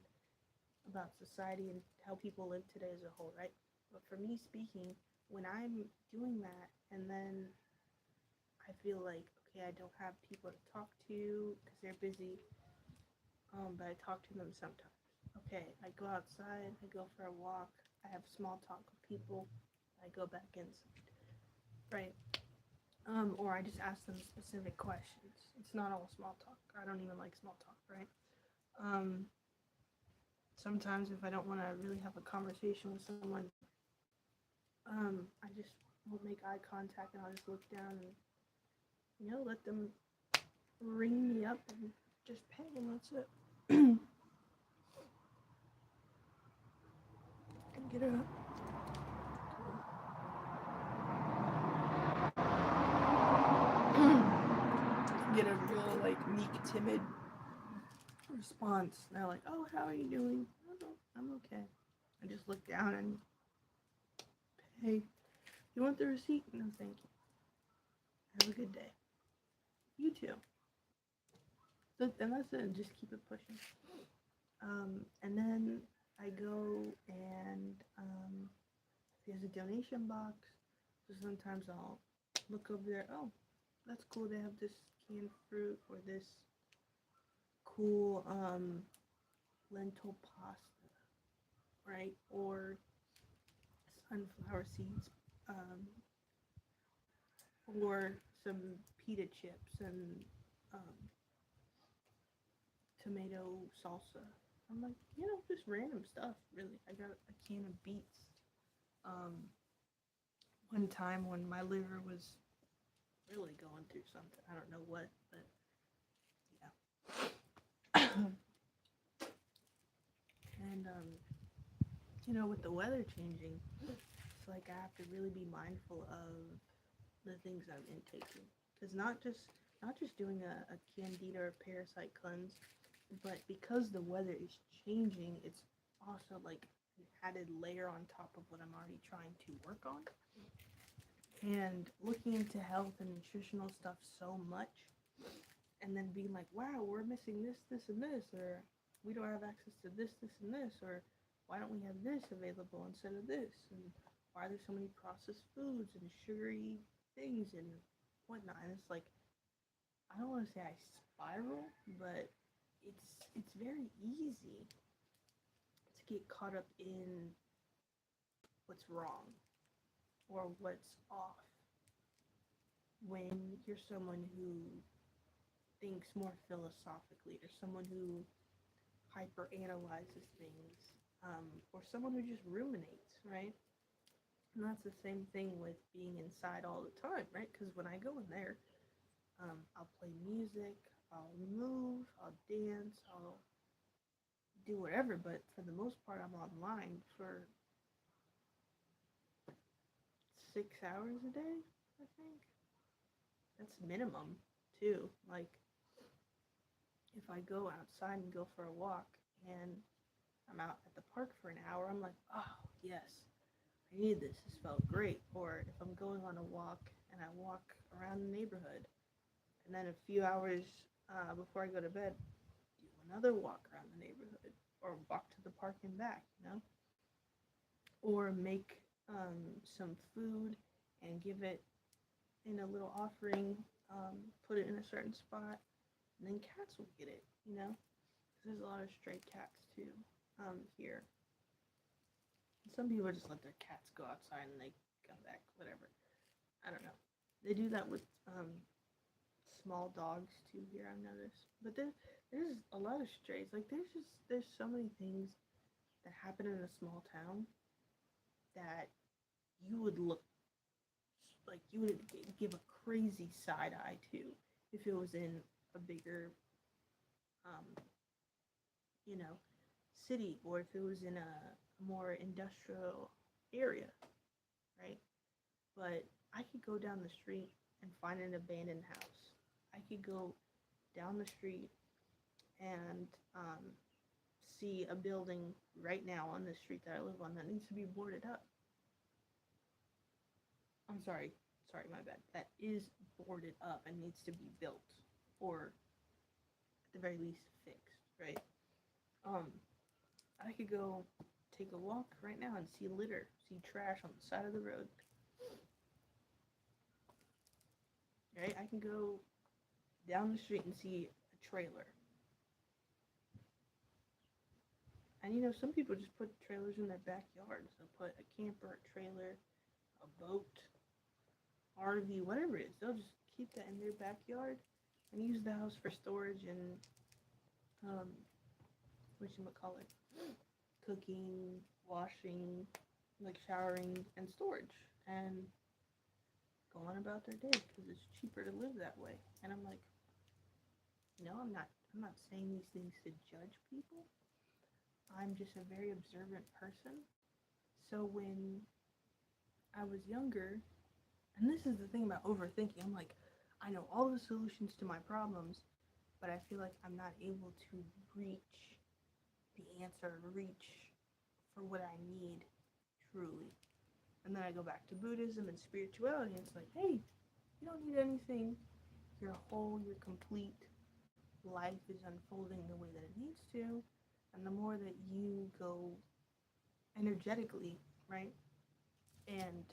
[SPEAKER 1] about society and how people live today as a whole, right? But for me speaking, when I'm doing that and then I feel like, okay, I don't have people to talk to because they're busy, but I talk to them sometimes. Okay, I go outside, I go for a walk, I have small talk with people, I go back inside, right? Or I just ask them specific questions. It's not all small talk. I don't even like small talk, right? Um, Sometimes if I don't want to really have a conversation with someone, I just won't make eye contact, and I'll just look down and let them ring me up and just pay, and that's it. Get a get a real like meek, timid response. And they're like, "Oh, how are you doing?" "Oh, I'm okay." I just look down and pay. "You want the receipt?" "No, thank you. Have a good day." "You too." So, and that's it. Just keep it pushing. And then I go and there's a donation box. So sometimes I'll look over there. Oh, that's cool. They have this canned fruit or this cool lentil pasta. right? Or sunflower seeds, or some pita chips and um, tomato salsa. I'm like, just random stuff, really. I got a can of beets. Um, one time when my liver was really going through something. I don't know what, but yeah. And with the weather changing, it's like I have to really be mindful of the things I'm intaking, because not just doing a candida or parasite cleanse, but because the weather is changing, it's also like an added layer on top of what I'm already trying to work on. And looking into health and nutritional stuff so much, and then being like, wow, we're missing this, this, and this, or we don't have access to this, this, and this, or why don't we have this available instead of this, and why are there so many processed foods and sugary things and whatnot. And it's like, I don't want to say I spiral, but it's very easy to get caught up in what's wrong or what's off when you're someone who thinks more philosophically, or someone who hyper analyzes things, or someone who just ruminates, right? And that's the same thing with being inside all the time, right? Because when I go in there, I'll play music, I'll move, I'll dance, I'll do whatever, but for the most part, I'm online for 6 hours a day, I think. That's minimum, too. Like, if I go outside and go for a walk and I'm out at the park for an hour, I'm like, oh, yes, I need this. This felt great. Or if I'm going on a walk and I walk around the neighborhood, and then a few hours before I go to bed, do another walk around the neighborhood, or walk to the park and back. Or make some food and give it in a little offering, put it in a certain spot, and then cats will get it. There's a lot of stray cats too here. Some people just let their cats go outside and they come back, whatever. I don't know. They do that with small dogs too here, I've noticed. But there's a lot of strays. Like there's so many things that happen in a small town that you would look like you would give a crazy side eye to if it was in a bigger um, you know, city, or if it was in a more industrial area, right? But I could go down the street and find an abandoned house. I could go down the street and see a building right now on the street that I live on that needs to be boarded up. I'm sorry, my bad. That is boarded up and needs to be built, or at the very least fixed, right? Um, I could go take a walk right now and see litter, see trash on the side of the road, right? I can go down the street and see a trailer. And some people just put trailers in their backyards. They'll put a camper, a trailer, a boat, RV, whatever it is. They'll just keep that in their backyard and use the house for storage and um, whatchamacallit, cooking, washing, like showering and storage, and go on about their day because it's cheaper to live that way. And I'm like, I'm not saying these things to judge people. I'm just a very observant person. So when I was younger, and this is the thing about overthinking, I'm like, I know all the solutions to my problems, but I feel like I'm not able to reach the answer, reach for what I need truly. And then I go back to Buddhism and spirituality, and it's like, hey, you don't need anything. You're whole, you're complete. Life is unfolding the way that it needs to. And the more that you go energetically, right, and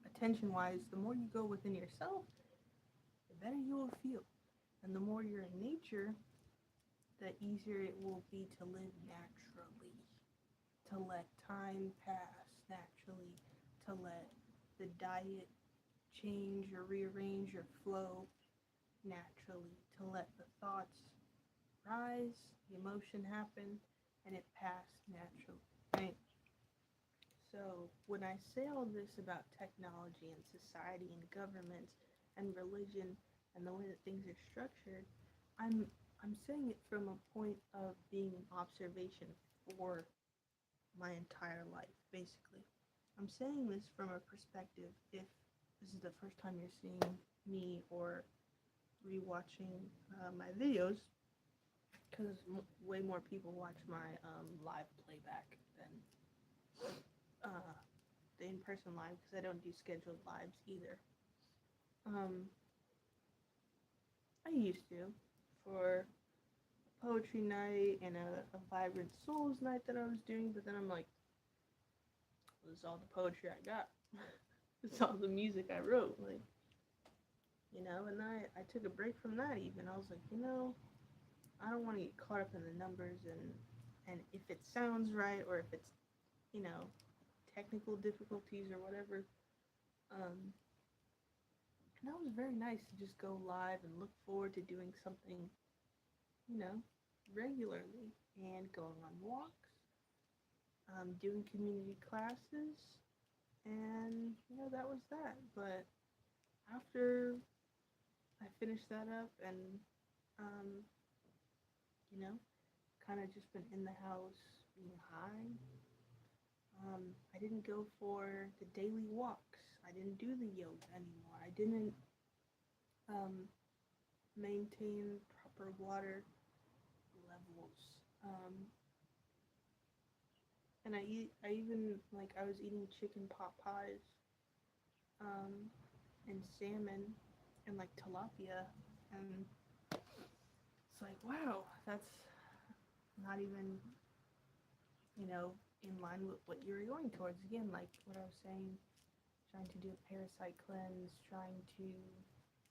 [SPEAKER 1] attention wise, the more you go within yourself, the better you will feel. And the more you're in nature, the easier it will be to live naturally, to let time pass naturally, to let the diet change or rearrange or flow naturally, to let the thoughts rise, the emotion happen, and it pass naturally, right? So when I say all this about technology and society and government and religion and the way that things are structured, I'm I'm saying it from a point of being an observation for my entire life, basically. I'm saying this from a perspective if this is the first time you're seeing me or rewatching my videos, because way more people watch my live playback than uh, the in-person live, because I don't do scheduled lives either. Um, I used to for a poetry night and a vibrant souls night that I was doing, but then I'm like, this is all the poetry I got. It's all the music I wrote, like, and I took a break from that even. I was like, I don't want to get caught up in the numbers and if it sounds right or if it's, you know, technical difficulties or whatever. Um, and that was very nice to just go live and look forward to doing something, you know, regularly and going on walks, doing community classes, and that was that. But after I finished that up and um, you know, kind of just been in the house being high. I didn't go for the daily walks. I didn't do the yoga anymore. I didn't um, maintain proper water levels. Um, and I even, like, I was eating chicken pot pies and salmon and, like, tilapia. And it's like, wow, that's not even, in line with what you were going towards. Again, like what I was saying, trying to do a parasite cleanse, trying to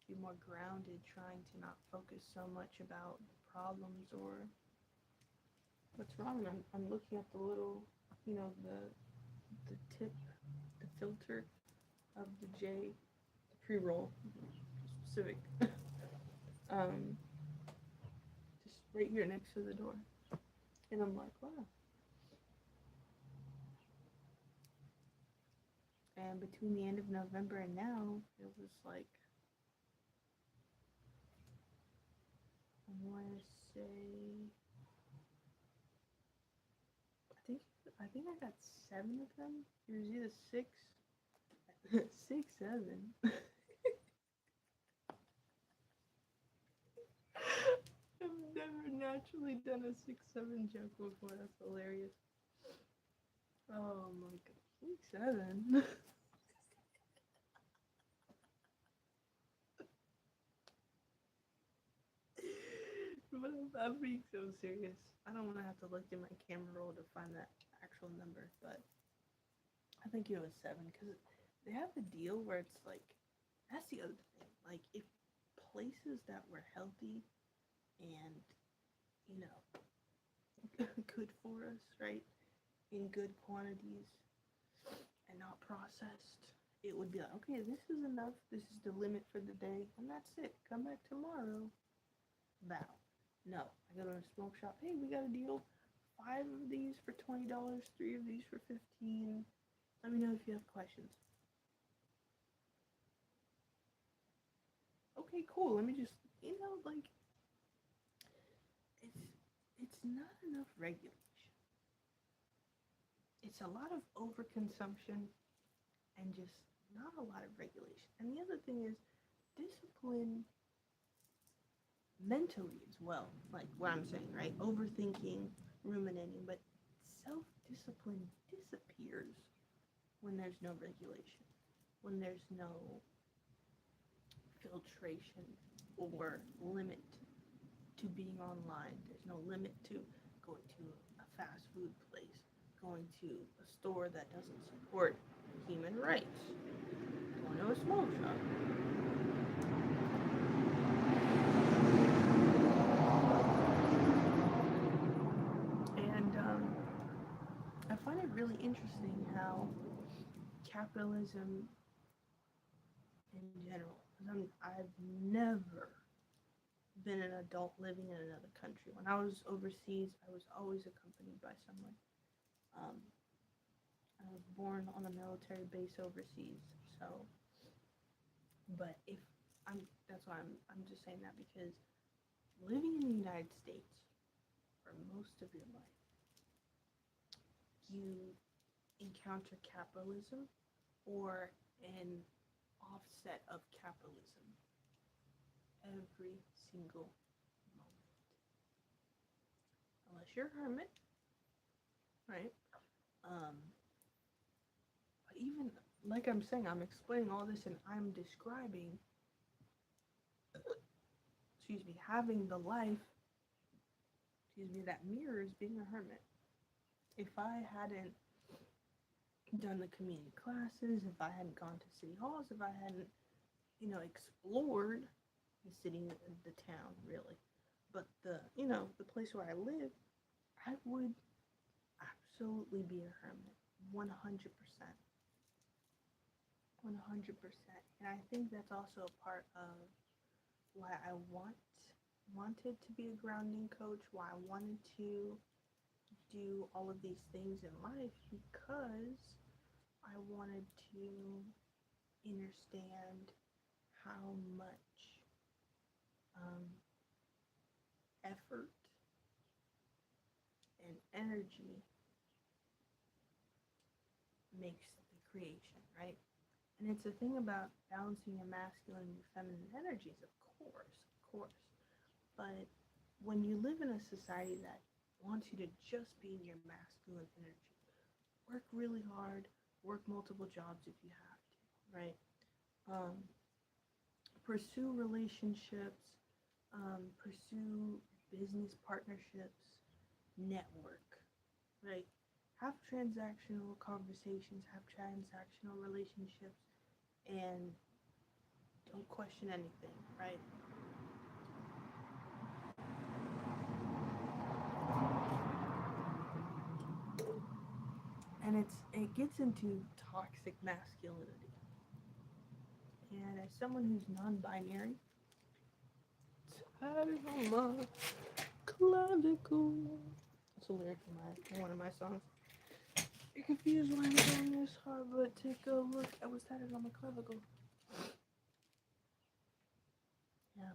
[SPEAKER 1] be more grounded, trying to not focus so much about the problems or what's wrong. I'm looking at the little, the tip, the filter of the J, the pre-roll, specific, um, just right here next to the door. And I'm like, wow. And between the end of November and now, it was like, I want to say, I think I think I got 7 of them. It was either 6, 6, 7. I've never naturally done a 6-7 joke before. That's hilarious. Oh my god, 6-7. But I'm being so serious. I don't want to have to look in my camera roll to find that actual number, but I think it was 7 because they have the deal where it's like, that's the other thing. Like, if places that were healthy and, you know, good for us, right, in good quantities and not processed, it would be like, okay, this is enough. This is the limit for the day, and that's it. Come back tomorrow. Vow. No, I go to a smoke shop. Hey, we got a deal. 5 of these for $20. 3 of these for 15. Let me know if you have questions. Okay, cool. Let me just, like, it's it's not enough regulation. It's a lot of overconsumption and just not a lot of regulation. And the other thing is discipline mentally as well. Like what I'm saying, right? Overthinking, ruminating, but self-discipline disappears when there's no regulation, when there's no filtration or limit to being online. There's no limit to going to a fast food place, going to a store that doesn't support human rights, going to a smoke shop. And I find it really interesting how capitalism in general, because I've never been an adult living in another country. When I was overseas, I was always accompanied by someone. Um, I was born on a military base overseas, so. But if that's why I'm just saying that because living in the United States for most of your life, you encounter capitalism or an offset of capitalism every single moment. Unless you're a hermit, right? Um, but even like I'm saying, I'm explaining all this and I'm describing, excuse me, having the life, excuse me, that mirrors being a hermit. If I hadn't done the community classes, if I hadn't gone to city halls, if I hadn't, explored the city, the town, really, but the place where I live, I would absolutely be a hermit, 100%, 100%. And I think that's also a part of why I wanted to be a grounding coach, why I wanted to do all of these things in life, because I wanted to understand how much um, effort and energy makes the creation, right? And it's a thing about balancing your masculine and your feminine energies, of course. But when you live in a society that wants you to just be in your masculine energy, work really hard, work multiple jobs if you have to, right? Um, pursue relationships, pursue business partnerships, network, right? Have transactional conversations, have transactional relationships, and don't question anything, right? And it gets into toxic masculinity. And as someone who's non-binary, tatted on my clavicle. That's a lyric in one of my songs. You're confused why I'm doing this hard, but take a look. I was tatted on my clavicle. Yeah.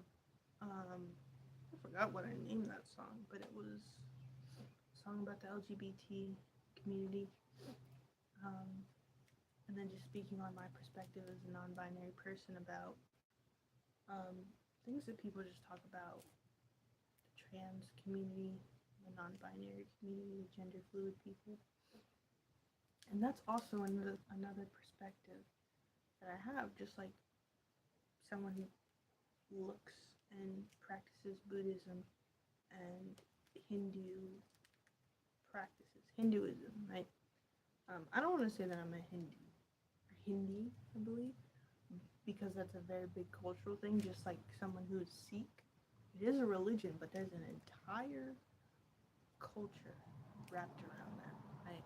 [SPEAKER 1] I forgot what I named that song, but it was a song about the LGBT community. Um, and then just speaking on my perspective as a non-binary person about things that people just talk about, the trans community, the non-binary community, the gender fluid people. And that's also another perspective that I have, just like someone who looks and practices Buddhism and Hinduism, right? I don't want to say that I'm a Hindi, I believe, because that's a very big cultural thing, just like someone who is Sikh. It is a religion, but there's an entire culture wrapped around that, right?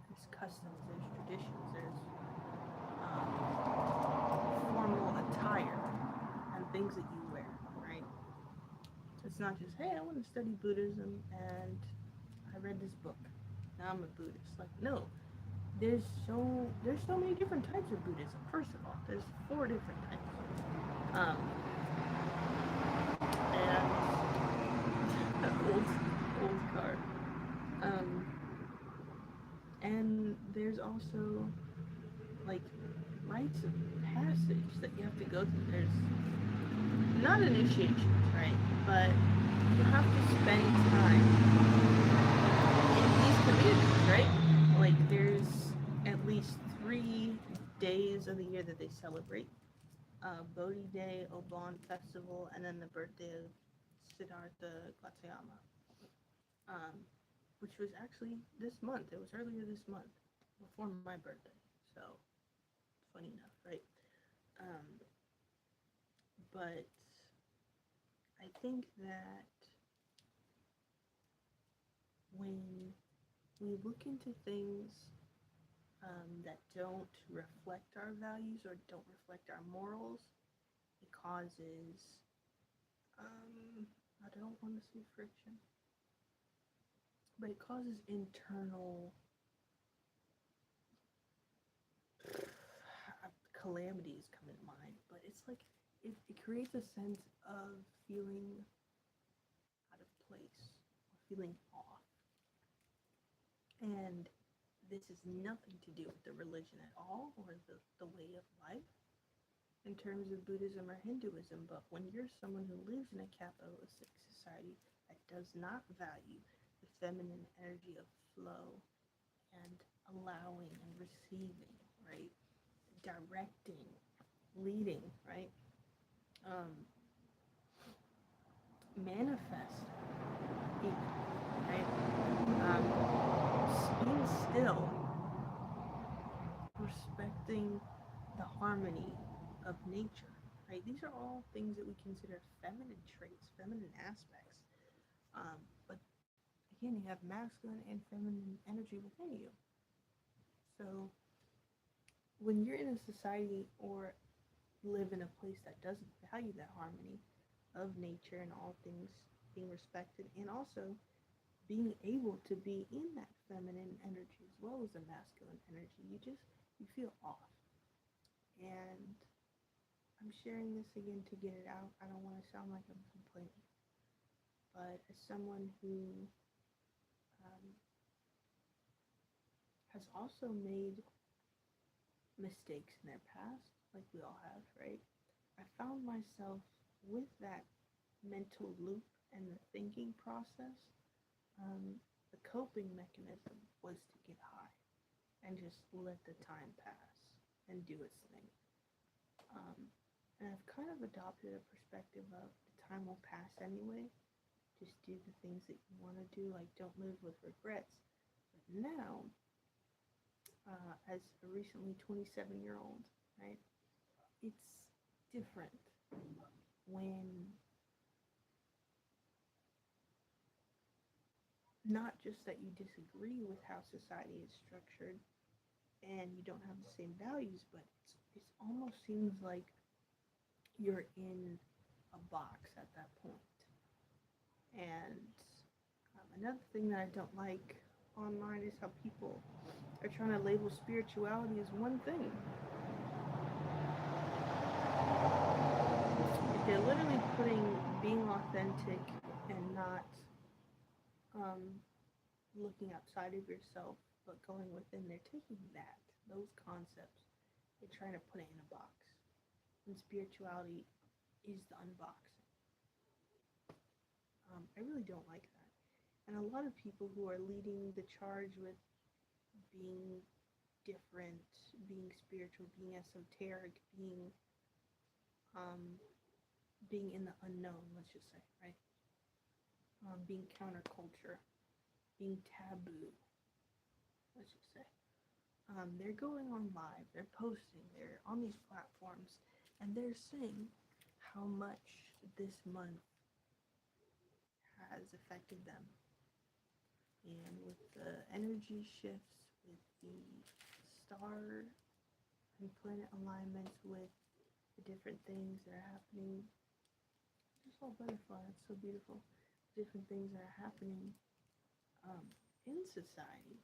[SPEAKER 1] There's customs, there's traditions, there's formal attire and things that you wear, right? It's not just, hey, I want to study Buddhism and I read this book. Now I'm a Buddhist. Like, no. There's so many different types of Buddhism. First of all, there's 4 different types. Um, and old card. And there's also like rites of passage that you have to go through. There's not initiations, right? But you have to spend time in these communities, right? Like there's at least 3 days of the year that they celebrate. Bodhi Day, Oban Festival, and then the birthday of Siddhartha Gautama, which was actually this month. It was earlier this month, before my birthday. So, funny enough, right? Um, but I think that when we look into things that don't reflect our values or don't reflect our morals, it causes, I don't want to say friction, but it causes internal calamities come in mind. But it's like it creates a sense of feeling out of place or feeling off. And this is nothing to do with the religion at all or the way of life in terms of Buddhism or Hinduism. But when you're someone who lives in a capitalistic society that does not value the feminine energy of flow and allowing and receiving, right? Directing, leading, right? Um, Manifest, even, right? Being still, respecting the harmony of nature, right? These are all things that we consider feminine traits, feminine aspects. But again, you have masculine and feminine energy within you. So when you're in a society or live in a place that doesn't value that harmony of nature and all things being respected, and also being able to be in that feminine energy as well as the masculine energy, you feel off. And I'm sharing this again to get it out. I don't want to sound like I'm complaining, but as someone who um, has also made mistakes in their past, like we all have, right? I found myself with that mental loop and the thinking process. Um, the coping mechanism was to get high and just let the time pass and do its thing. Um, and I've kind of adopted a perspective of the time will pass anyway. Just do the things that you want to do, like don't live with regrets. But now, as a recently 27-year-old, right, it's different when not just that you disagree with how society is structured and you don't have the same values, but it almost seems like you're in a box at that point. And another thing that I don't like online is how people are trying to label spirituality as one thing. They're literally putting being authentic and not um, looking outside of yourself, but going within. They're taking those concepts, they're trying to put it in a box. And spirituality is the unboxing. I really don't like that. And a lot of people who are leading the charge with being different, being spiritual, being esoteric, um, being in the unknown, let's just say, right? Being counterculture, being taboo, let's just say. They're going on live, they're posting, they're on these platforms, and they're saying how much this month has affected them. And with the energy shifts, with the star and planet alignments, with the different things that are happening, just all butterfly, it's so beautiful. Different things that are happening um, in society,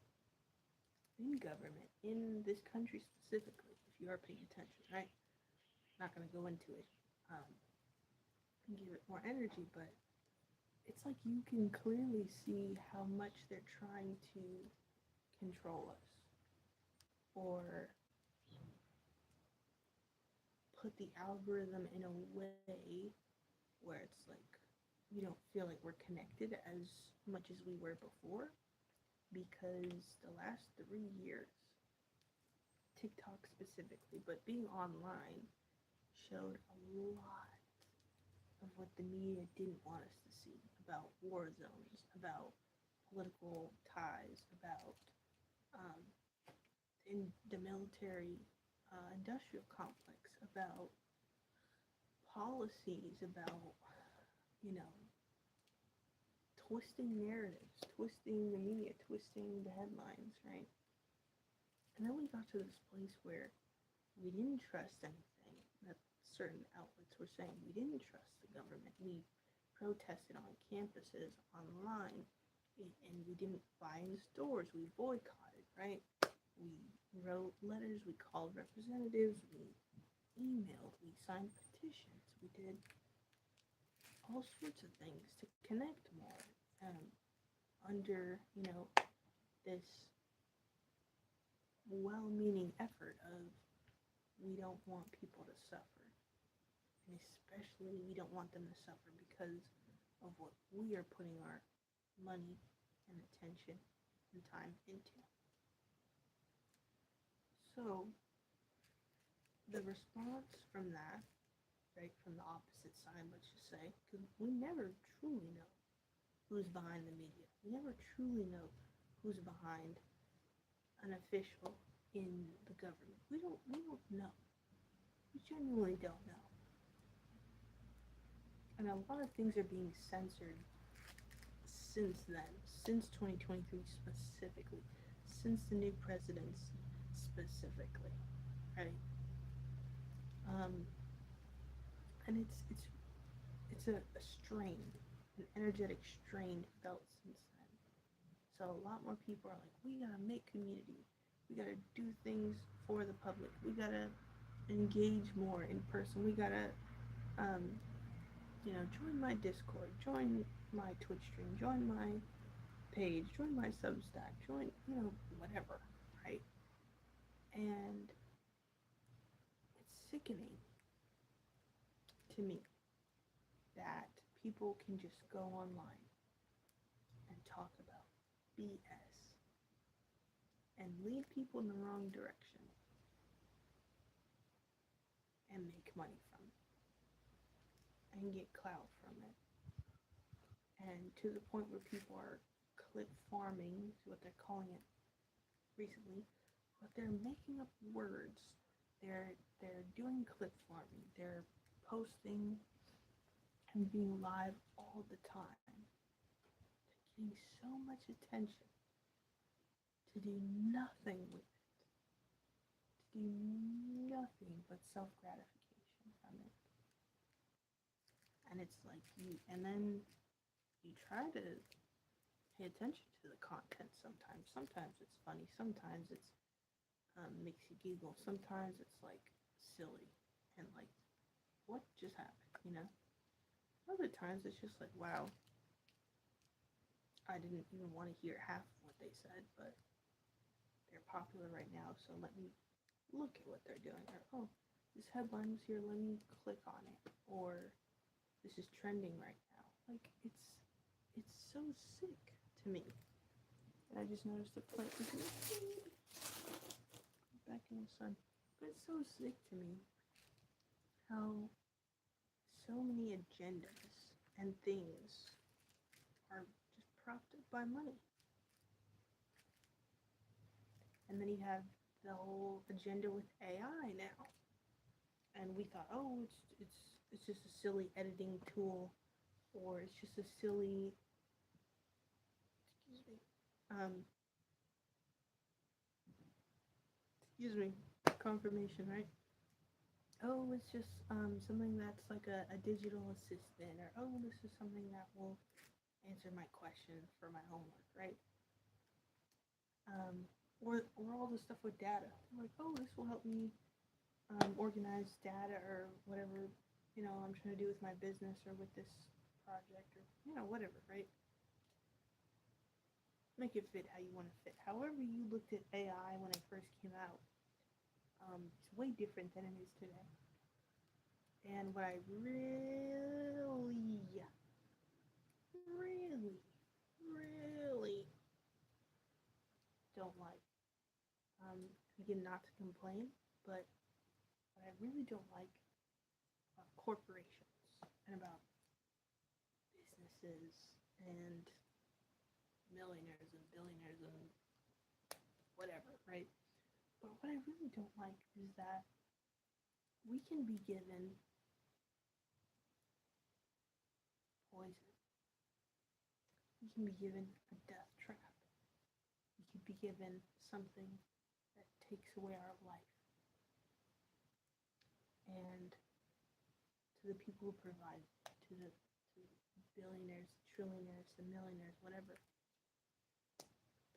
[SPEAKER 1] in government, in this country specifically, if you are paying attention, right? Not going to go into it and give it more energy, but it's like you can clearly see how much they're trying to control us or put the algorithm in a way where it's like we don't feel like we're connected as much as we were before because the last 3 years, TikTok specifically, but being online showed a lot of what the media didn't want us to see about war zones, about political ties, about um, in the military industrial complex, about policies, about, you know, twisting narratives, twisting the media, twisting the headlines, right? And then we got to this place where we didn't trust anything that certain outlets were saying. We didn't trust the government. We protested on campuses, online, and we didn't buy in stores. We boycotted, right? We wrote letters, we called representatives, we emailed, we signed petitions, we did all sorts of things to connect more under, this well-meaning effort of we don't want people to suffer. And especially we don't want them to suffer because of what we are putting our money and attention and time into. So the response from that, right, from the opposite side, let's just say, because we never truly know who's behind the media. We never truly know who's behind an official in the government. We don't know. We genuinely don't know. And a lot of things are being censored since then, since 2023 specifically, since the new presidency specifically, right? And it's a strain, an energetic strain felt since then. So a lot more people are like, we gotta make community, we gotta do things for the public, we gotta engage more in person, we gotta join my Discord, join my Twitch stream, join my page, join my Substack, join, whatever, right? And it's sickening to me that people can just go online and talk about BS and lead people in the wrong direction and make money from it and get clout from it. And to the point where people are clip farming, is what they're calling it recently, but they're making up words. They're doing clip farming. They're posting and being live all the time. They're getting so much attention to do nothing with it. To do nothing but self-gratification from it. And it's like and then you try to pay attention to the content sometimes. Sometimes it's funny. Sometimes it's makes you giggle. Sometimes it's like silly and like, what just happened? Other times it's just like, wow, I didn't even want to hear half of what they said, but they're popular right now, so let me look at what they're doing. Or, oh, this headline was here, let me click on it. Or this is trending right now. Like, it's so sick to me. And I just noticed the plant is back in the sun. But it's so sick to me how so many agendas and things are just propped up by money. And then you have the whole agenda with AI now. And we thought, oh, it's just a silly editing tool, or it's just a silly, confirmation, right? Oh, it's just something that's like a digital assistant, or oh, this is something that will answer my question for my homework, right? Or all the stuff with data. I'm like, oh, this will help me organize data or whatever, I'm trying to do with my business or with this project or, whatever, right? Make it fit how you want to fit. However you looked at AI when it first came out, it's way different than it is today. And what I really, really don't like, again, not to complain, but what I really don't like about corporations and about businesses and millionaires and billionaires and whatever, right? But what I really don't like is that we can be given poison You can be given a death trap. You could be given something that takes away our life. And to the people who provide, to billionaires, trillionaires, the millionaires, whatever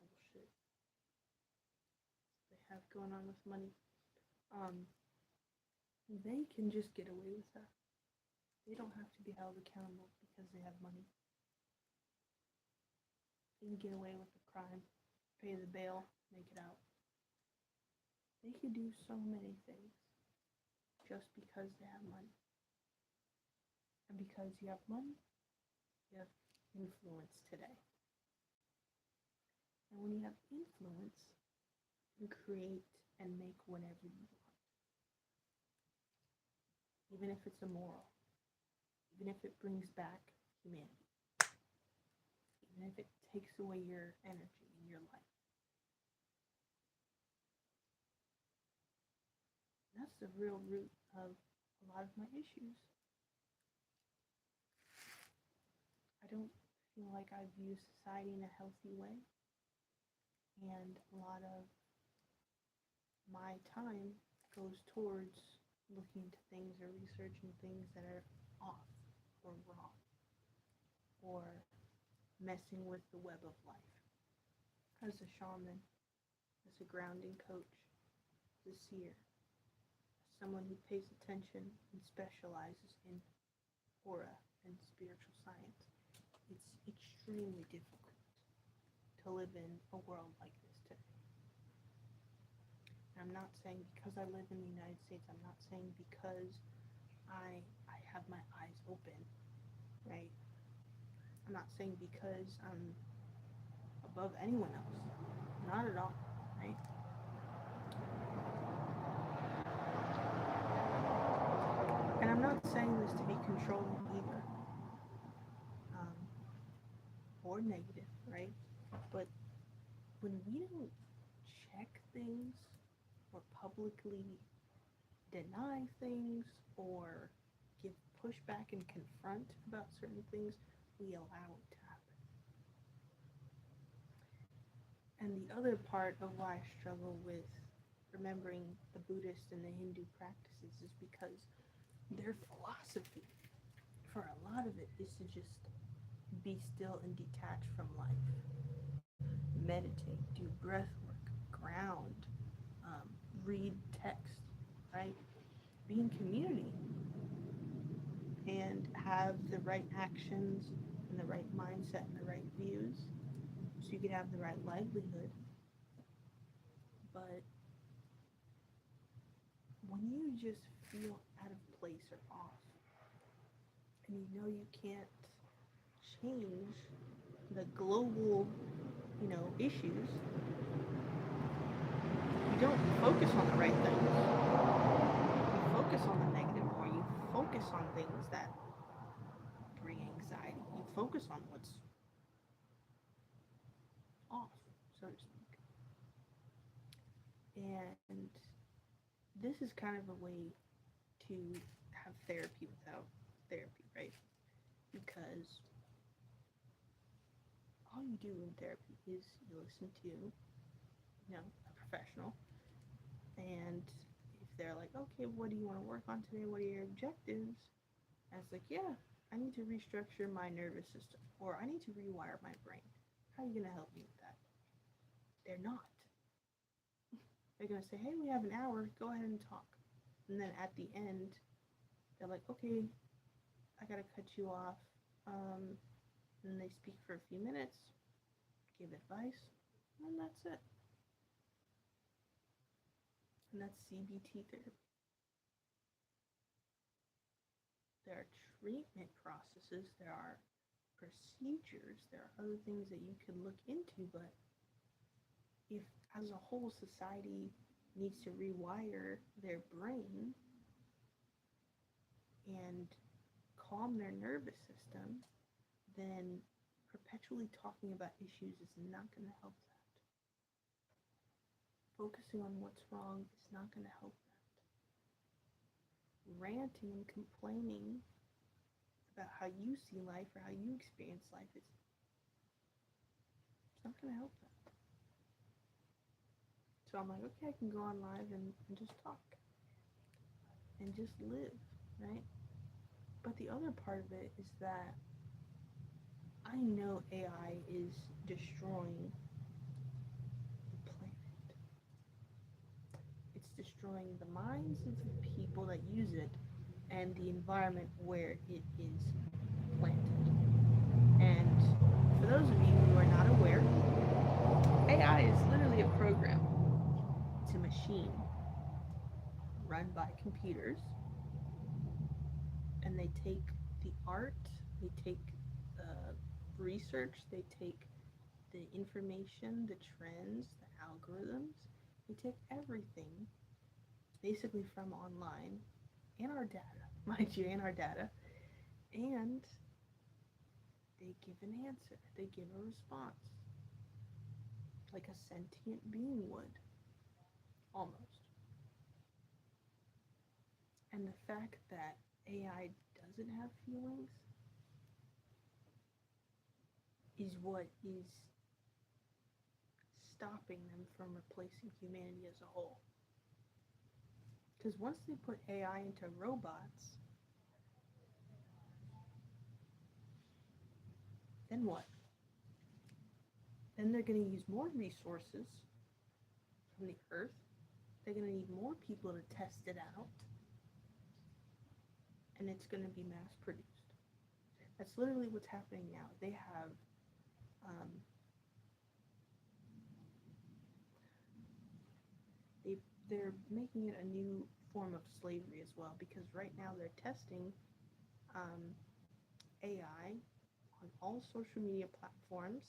[SPEAKER 1] bullshit they have going on with money, they can just get away with that. They don't have to be held accountable because they have money. They can get away with the crime, pay the bail, make it out. They could do so many things just because they have money. And because you have money, you have influence today. And when you have influence, you create and make whatever you want. Even if it's immoral, even if it brings back humanity, even if it takes away your energy in your life. And that's the real root of a lot of my issues. I don't feel like I view society in a healthy way. And a lot of my time goes towards looking into things or researching things that are off or wrong or messing with the web of life. As a shaman, as a grounding coach, as a seer, as someone who pays attention and specializes in aura and spiritual science, it's extremely difficult to live in a world like this today. And I'm not saying because I live in the United States, I'm not saying because I have my eyes open, right? I'm not saying because I'm above anyone else. Not at all, right? And I'm not saying this to be controlling either, um, or negative, right? But when we don't check things or publicly deny things or give pushback and confront about certain things, we allow it to happen. And the other part of why I struggle with remembering the Buddhist and the Hindu practices is because their philosophy, for a lot of it, is to just be still and detach from life. Meditate, do breath work, ground, read text, right? Be in community and have the right actions and the right mindset and the right views so you can have the right livelihood. But when you just feel out of place or off and you know you can't change the global, issues, you don't focus on the right things. You focus on the negative, or you focus on things that bring anxiety. You focus on what's off, so to speak. And this is kind of a way to have therapy without therapy, right? Because all you do in therapy is you listen to, a professional, and if they're like, okay, what do you want to work on today? What are your objectives? And it's like, yeah, I need to restructure my nervous system, or I need to rewire my brain. How are you going to help me with that? They're not. They're going to say, hey, we have an hour, go ahead and talk. And then at the end, they're like, okay, I got to cut you off. And they speak for a few minutes, give advice, and that's it. And that's CBT therapy. There are treatment processes, there are procedures, there are other things that you can look into, but if as a whole society needs to rewire their brain and calm their nervous system, then perpetually talking about issues is not going to help that. Focusing on what's wrong is not going to help that. Ranting and complaining about how you see life or how you experience life is it's not going to help them. So I'm like, okay, I can go on live and just talk and just live, right? But the other part of it is that I know AI is destroying the planet. It's destroying the minds of the people that use it and the environment where it is planted. And for those of you who are not aware, AI is literally a program. It's a machine run by computers, and they take the art, they take the research, they take the information, the trends, the algorithms, they take everything basically from online and our data, mind you, and our data, and they give an answer, they give a response, like a sentient being would, almost. And the fact that AI doesn't have feelings is what is stopping them from replacing humanity as a whole. Because once they put AI into robots, then what? Then they're going to use more resources from the earth. They're going to need more people to test it out. And it's going to be mass produced. That's literally what's happening now. Um, they, they're making it a new form of slavery as well, because right now they're testing um, AI on all social media platforms.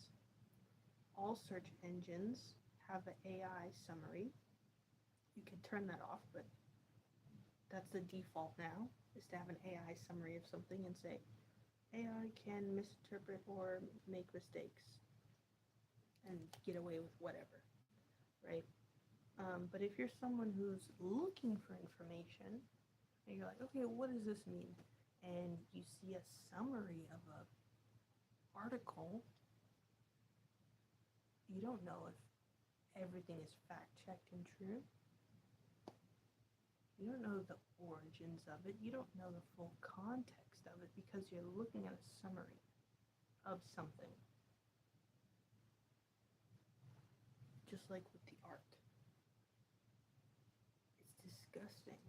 [SPEAKER 1] All search engines have an AI summary. You can turn that off, but that's the default now, is to have an AI summary of something and say, AI can misinterpret or make mistakes and get away with whatever, right? But if you're someone who's looking for information and you're like, okay, what does this mean? And you see a summary of a article, you don't know if everything is fact checked and true. You don't know the origins of it. You don't know the full context of it because you're looking at a summary of something. Just like with the art. It's disgusting.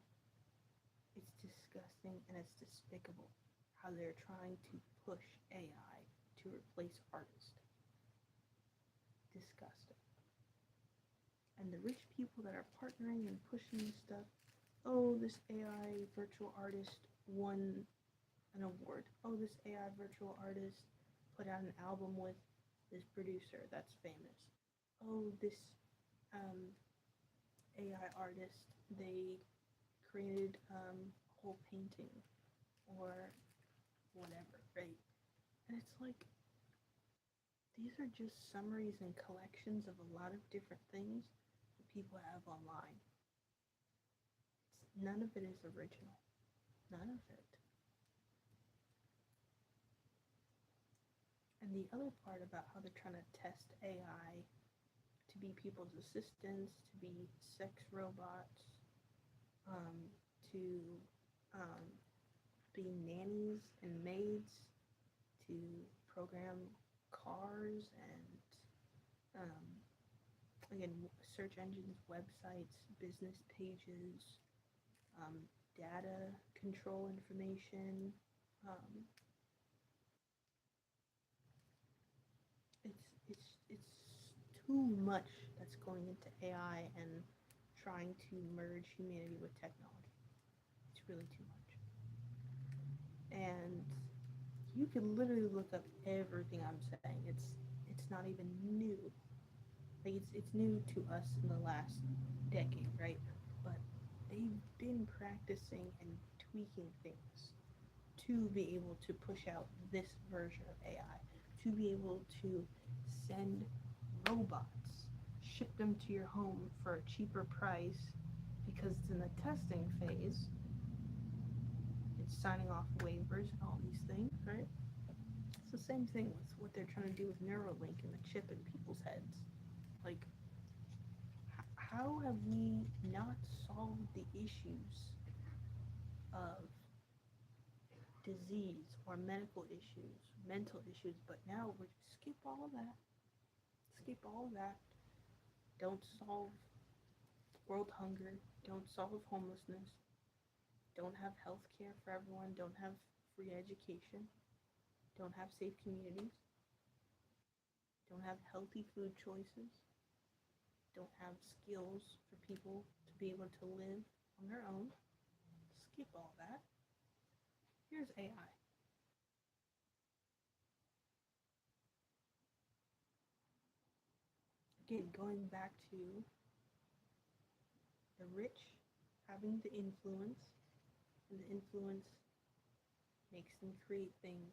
[SPEAKER 1] It's disgusting and it's despicable how they're trying to push AI to replace artists. Disgusting. And the rich people that are partnering and pushing this stuff, oh, this AI virtual artist won an award. Oh, this AI virtual artist put out an album with this producer that's famous. Oh, this um, AI artist, they created a whole painting or whatever, right? And it's like, these are just summaries and collections of a lot of different things that people have online. None of it is original. None of it. And the other part about how they're trying to test AI to be people's assistants, to be sex robots, um, to um, be nannies and maids, to program cars and again, search engines, websites, business pages, um, data control information. Um, it's too much that's going into AI and trying to merge humanity with technology. It's really too much. And you can literally look up everything I'm saying. It's not even new. Like it's new to us in the last decade, right? But they've been practicing and tweaking things to be able to push out this version of AI, to be able to send robots, ship them to your home for a cheaper price because it's in the testing phase. It's signing off waivers and all these things, right? It's the same thing with what they're trying to do with Neuralink and the chip in people's heads. Like, how have we not solved the issues of disease or medical issues, mental issues, but now we skip all of that. Skip all of that. Don't solve world hunger. Don't solve homelessness. Don't have health care for everyone. Don't have free education. Don't have safe communities. Don't have healthy food choices. Don't have skills for people to be able to live on their own. Skip all that. Here's AI. Again, going back to the rich having the influence, and the influence makes them create things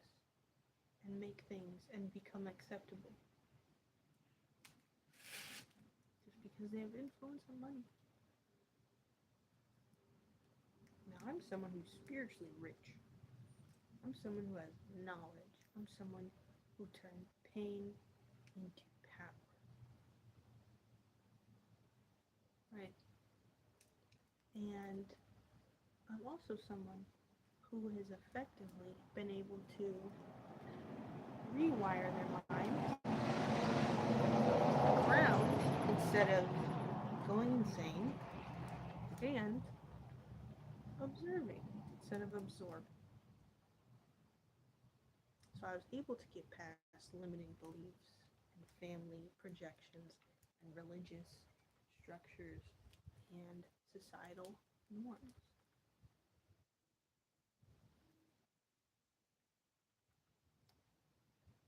[SPEAKER 1] and make things and become acceptable just because they have influence and money. Now, I'm someone who's spiritually rich. I'm someone who has knowledge. I'm someone who turned pain into power. Right? And I'm also someone who has effectively been able to rewire their minds around instead of going insane and observing instead of absorbing. So I was able to get past limiting beliefs and family projections and religious structures and societal norms.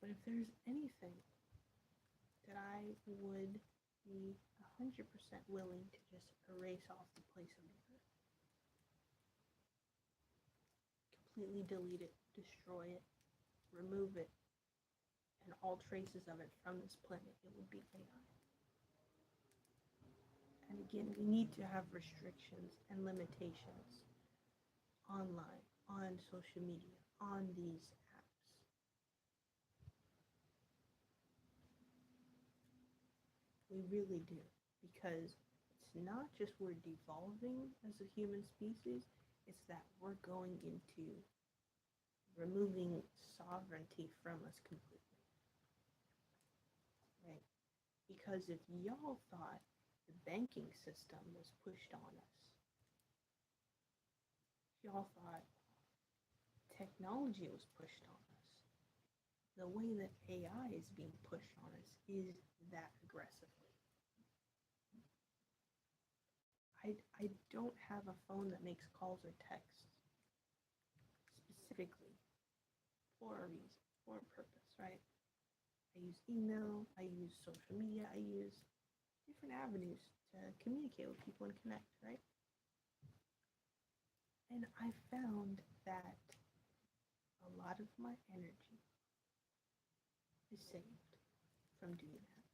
[SPEAKER 1] But if there's anything that I would be 100% willing to just erase off the place of the earth, completely delete it, destroy it, remove it, and all traces of it from this planet, it would be AI. And again, we need to have restrictions and limitations online, on social media, on these apps. We really do. Because it's not just we're devolving as a human species, it's that we're going into removing sovereignty from us completely. Right? Because if y'all thought the banking system was pushed on us, y'all thought technology was pushed on us, the way that AI is being pushed on us is that aggressively. I don't have a phone that makes calls or texts specifically for a reason, for a purpose, right? I use email, I use social media, I use different avenues to communicate with people and connect, right? And I found that a lot of my energy is saved from doing that.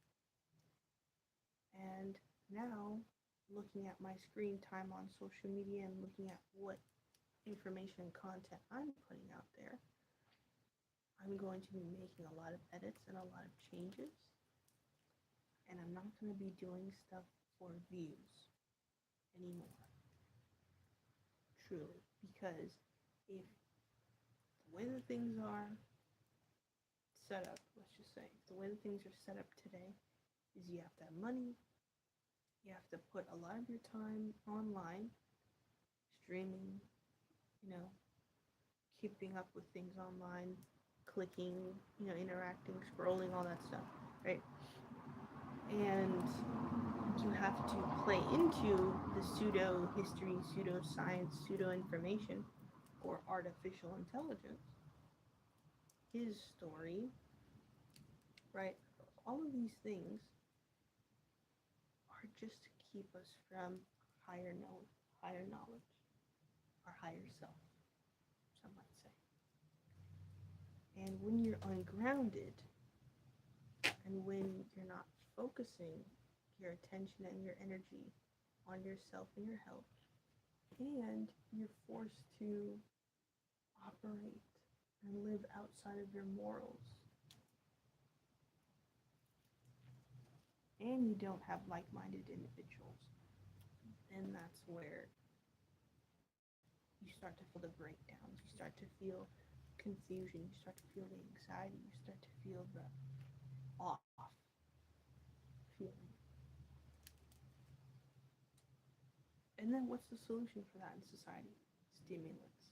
[SPEAKER 1] And now, looking at my screen time on social media and looking at what information and content I'm putting out there, I'm going to be making a lot of edits and a lot of changes. And I'm not going to be doing stuff for views anymore. Truly. Because if the way that things are set up, let's just say, the way that things are set up today is you have to have money, you have to put a lot of your time online, streaming, keeping up with things online, clicking, interacting, scrolling, all that stuff, right? And you have to play into the pseudo history, pseudo science, pseudo information, or artificial intelligence, his story, right? All of these things are just to keep us from higher knowledge, our higher self, some might say. And when you're ungrounded, and when you're not focusing your attention and your energy on yourself and your health, and you're forced to operate and live outside of your morals, and you don't have like-minded individuals, then that's where you start to feel the breakdowns, you start to feel confusion, you start to feel the anxiety, you start to feel the off feeling. And then what's the solution for that in society? Stimulants.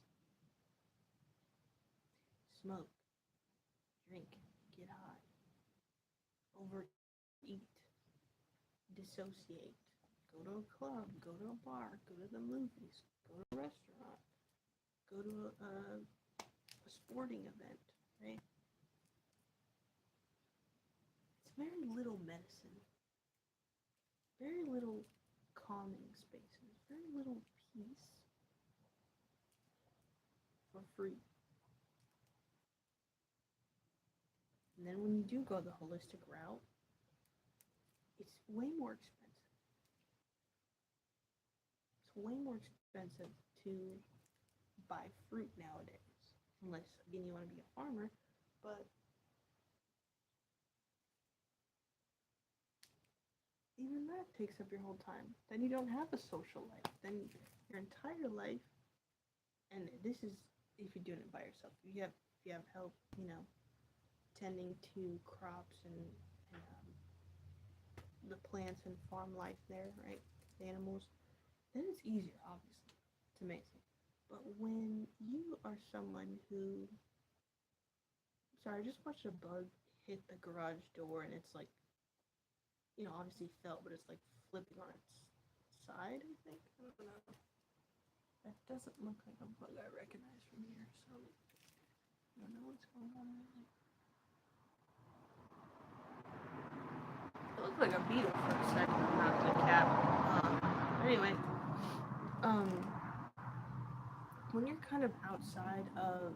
[SPEAKER 1] Smoke, drink, get high, overeat, dissociate, go to a club, go to a bar, go to the movies, go to a restaurant, go to a sporting event, right? It's very little medicine, very little calming spaces, very little peace for free. And then when you do go the holistic route, it's way more expensive. It's way more expensive to buy fruit nowadays, unless again you want to be a farmer. But even that takes up your whole time. Then you don't have a social life. Then your entire life, and this is if you're doing it by yourself. If you have help, tending to crops and the plants and farm life there, right? The animals, then it's easier, obviously. It's amazing. But when you are someone who, sorry, I just watched a bug hit the garage door and it's like, obviously felt, but it's like flipping on its side, I think. I don't know. That doesn't look like a bug I recognize from here, so I don't know what's going on really. It looked like a beetle for a second, not a cat. Anyway, um, when you're kind of outside of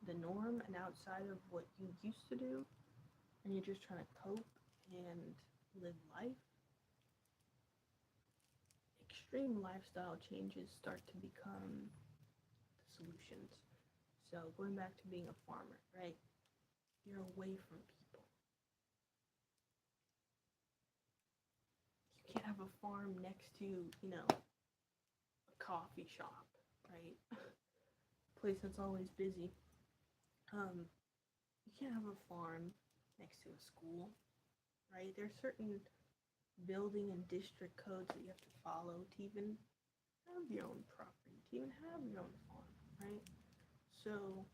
[SPEAKER 1] the norm and outside of what you used to do, and you're just trying to cope and live life, extreme lifestyle changes start to become the solutions. So going back to being a farmer, right? You're away from people. You can't have a farm next to, a coffee shop, right? Place that's always busy. You can't have a farm next to a school, right? There's certain building and district codes that you have to follow to even have your own property, to even have your own farm, right? So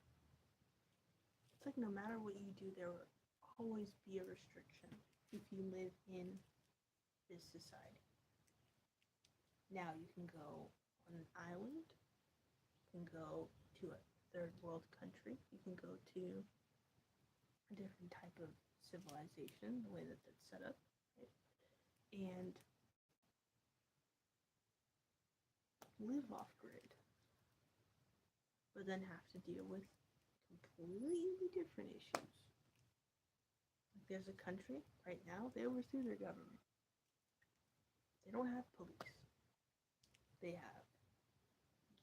[SPEAKER 1] it's like no matter what you do, there will always be a restriction if you live in this society. Now you can go on an island, you can go to a third world country, you can go to a different type of civilization, the way that that's set up, right? And live off grid, but then have to deal with completely different issues. Like there's a country right now, they overthrew their government. They don't have police. They have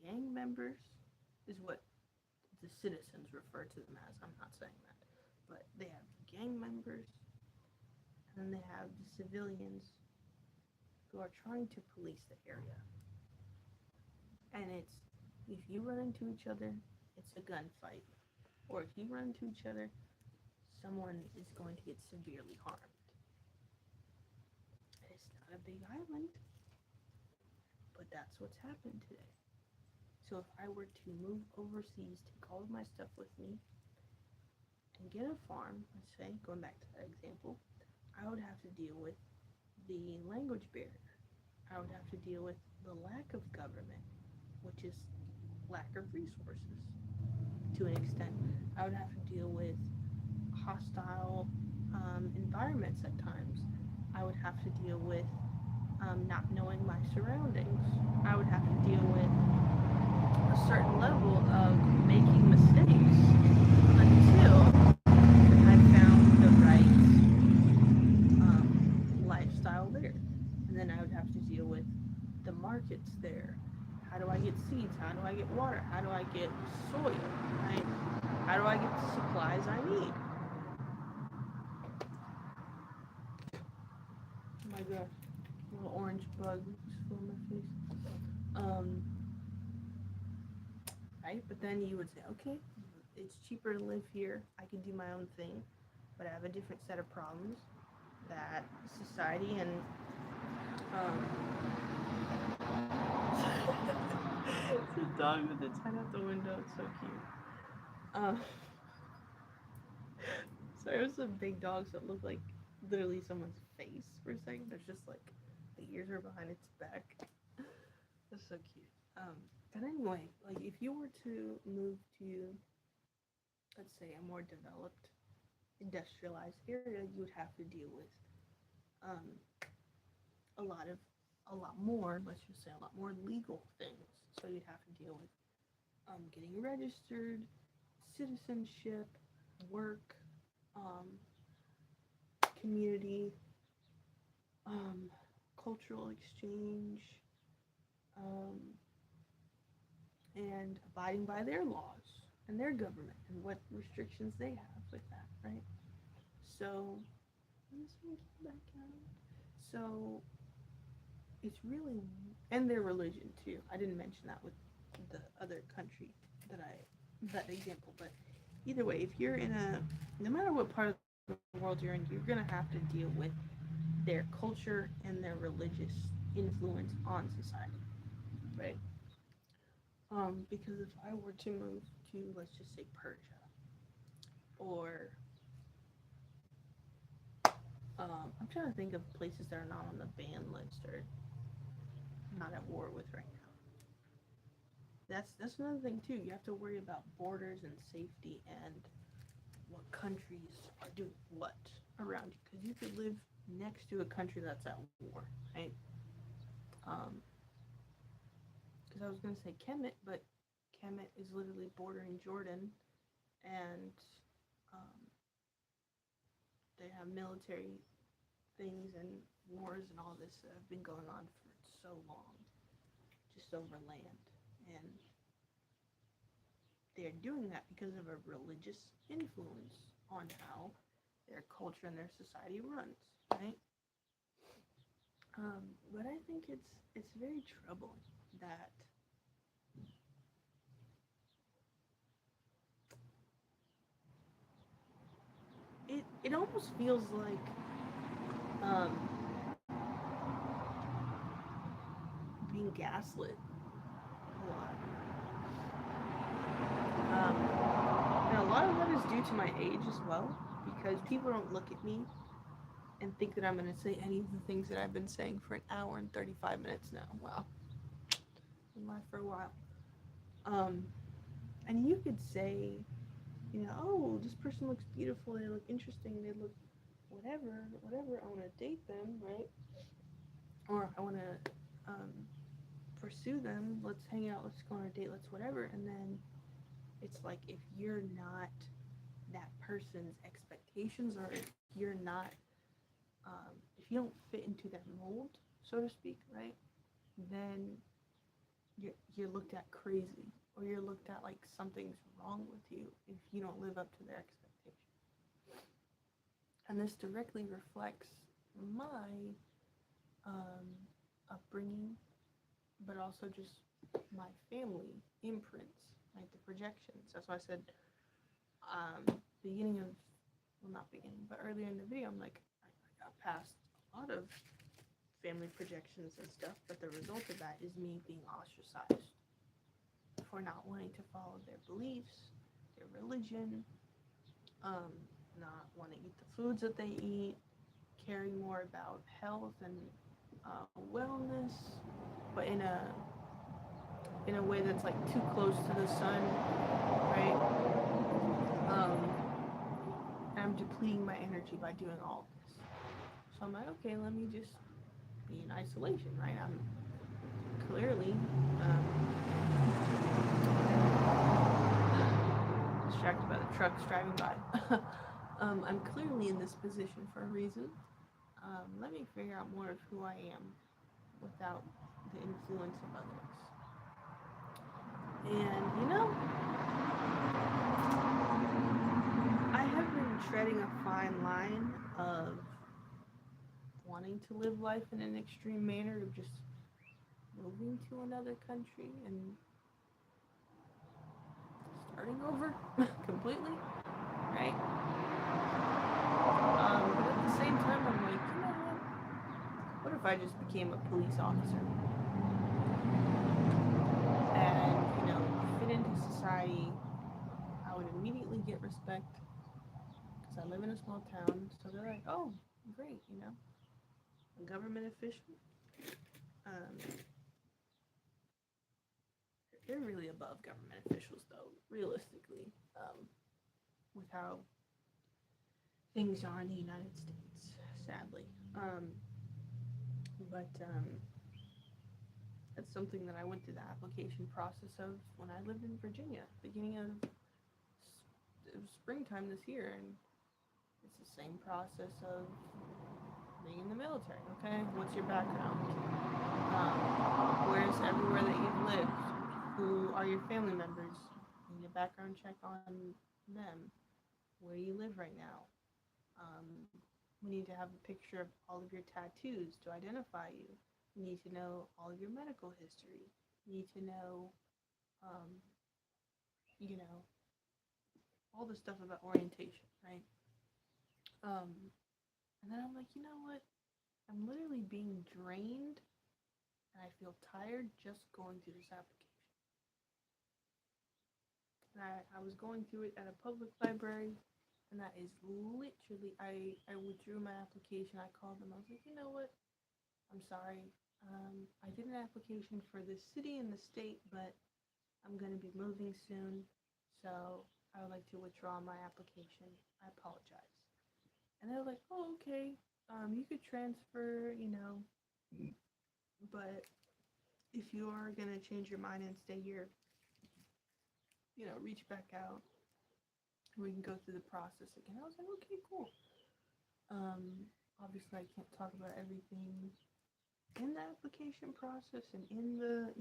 [SPEAKER 1] gang members, is what the citizens refer to them as. I'm not saying that. But they have gang members, and then they have the civilians who are trying to police the area. And it's, if you run into each other, it's a gunfight. Or if you run into each other, someone is going to get severely harmed. And it's not a big island, but that's what's happened today. So if I were to move overseas, take all of my stuff with me, and get a farm, let's say, going back to that example, I would have to deal with the language barrier. I would have to deal with the lack of government, which is lack of resources to an extent. I would have to deal with hostile environments at times. I would have to deal with not knowing my surroundings. I would have to deal with a certain level of making mistakes until I found the right lifestyle there. And then I would have to deal with the markets there. How do I get seeds? How do I get water? How do I get soil? Right? How do I get the supplies I need? Oh my gosh, little orange bug just flew in my face. Um, right? But then you would say, okay, it's cheaper to live here. I can do my own thing, but I have a different set of problems that society and it's a dog with its head out the window. It's so cute. Um, so it was some big dogs that look like literally someone's face for a second. There's just like the ears are behind its back. That's so cute. But anyway, like if you were to move to, let's say, a more developed, industrialized area, you would have to deal with um, a lot of, a lot more. Let's just say a lot more legal things. So you'd have to deal with getting registered, citizenship, work, um, community, um, cultural exchange, um, and abiding by their laws and their government and what restrictions they have with that, right? So, this one came back out. So, it's really, and their religion too. I didn't mention that with the other country that example, but either way, if you're in a, no matter what part of the world you're in, you're gonna have to deal with their culture and their religious influence on society, right? Because if I were to move to, let's just say, Persia, or I'm trying to think of places that are not on the ban list or not at war with right now. That's another thing too. You have to worry about borders and safety and what countries are doing what around you, because you could live next to a country that's at war, right? Um, because I was gonna say Kemet, but Kemet is literally bordering Jordan, and um, they have military things and wars and all this that have been going on for so long, just over land, and they're doing that because of a religious influence on how their culture and their society runs, right? But I think it's very troubling that it almost feels like um, being gaslit a lot. And a lot of that is due to my age as well, because people don't look at me and think that I'm going to say any of the things that I've been saying for an hour and 35 minutes now. Wow, been live for a while. Um, and you could say, oh, this person looks beautiful, they look interesting, they look whatever. I want to date them, right? Or I want to pursue them. Let's hang out. Let's go on a date. Let's whatever. And then it's like if you're not that person's expectations, or if you're not, if you don't fit into that mold, so to speak, right? Then you're looked at crazy, or you're looked at like something's wrong with you if you don't live up to their expectations. And this directly reflects my um, upbringing, but also just my family imprints, like the projections. That's why I said beginning of, well, not beginning, but earlier in the video, I'm like, I got past a lot of family projections and stuff, but the result of that is me being ostracized for not wanting to follow their beliefs, their religion, um, not wanting to eat the foods that they eat, caring more about health and wellness, but in a way that's like too close to the sun, right? And I'm depleting my energy by doing all this. So I'm like, okay, let me just be in isolation, right? I'm clearly distracted by the trucks driving by. I'm clearly in this position for a reason. Let me figure out more of who I am without the influence of others. And treading a fine line of wanting to live life in an extreme manner, of just moving to another country and starting over completely, right? But at the same time, I'm like, you know what if I just became a police officer and, fit into society? I would immediately get respect because I live in a small town. So they're like, oh, great, a government official. Um, they're really above government officials, though, realistically, with how things are in the United States, sadly. But that's something that I went through the application process of when I lived in Virginia, beginning of springtime this year, and it's the same process of being in the military. Okay, what's your background? Where's everywhere that you've lived? Who are your family members? You need a background check on them. Where do you live right now? We need to have a picture of all of your tattoos to identify you. We need to know all of your medical history. We need to know, um, you know, all the stuff about orientation, right? Um, and then I'm like, you know what? I'm literally being drained and I feel tired just going through this application. And I was going through it at a public library, and that is literally, I withdrew my application. I called them. I was like, you know what? I'm sorry. I did an application for this city and the state, but I'm going to be moving soon, so I would like to withdraw my application. I apologize. And they're like, oh, okay. You could transfer, but if you are going to change your mind and stay here, reach back out. We can go through the process again. I was like, okay, cool. Obviously, I can't talk about everything in the application process and in the,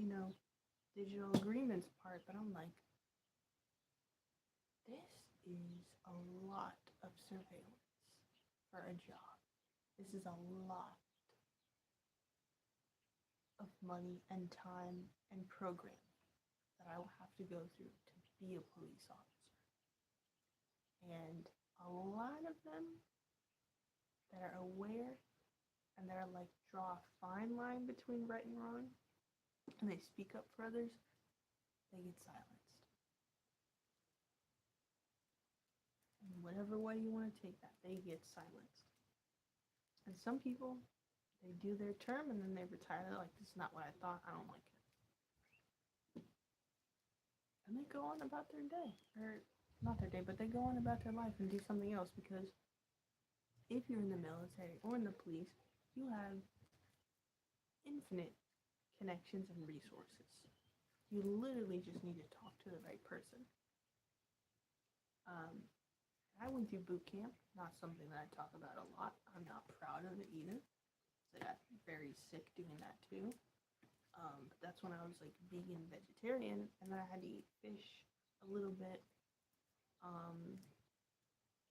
[SPEAKER 1] digital agreements part, but I'm like, this is a lot of surveillance for a job. This is a lot of money and time and program that I will have to go through to be a police officer. And a lot of them that are aware and that are like, draw a fine line between right and wrong, and they speak up for others, they get silenced. In whatever way you want to take that, they get silenced. And some people, they do their term and then they retire. They're like, this is not what I thought. I don't like it. And they go on about their day. Or not their day, but they go on about their life and do something else, because if you're in the military or in the police, you have infinite connections and resources. You literally just need to talk to the right person. I went through boot camp, not something that I talk about a lot. I'm not proud of it either. I got very sick doing that too. But that's when I was like vegan, vegetarian, and then I had to eat fish a little bit,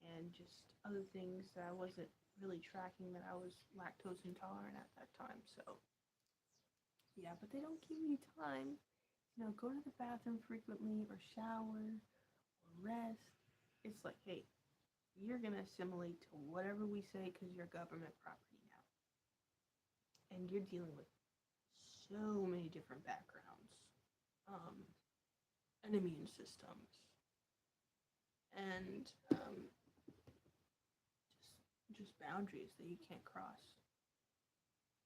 [SPEAKER 1] and just other things that I wasn't really tracking, that I was lactose intolerant at that time. So yeah, but they don't give you time, go to the bathroom frequently or shower or rest. It's like, hey, you're going to assimilate to whatever we say because you're government property now. And you're dealing with so many different backgrounds, and immune systems, and just boundaries that you can't cross.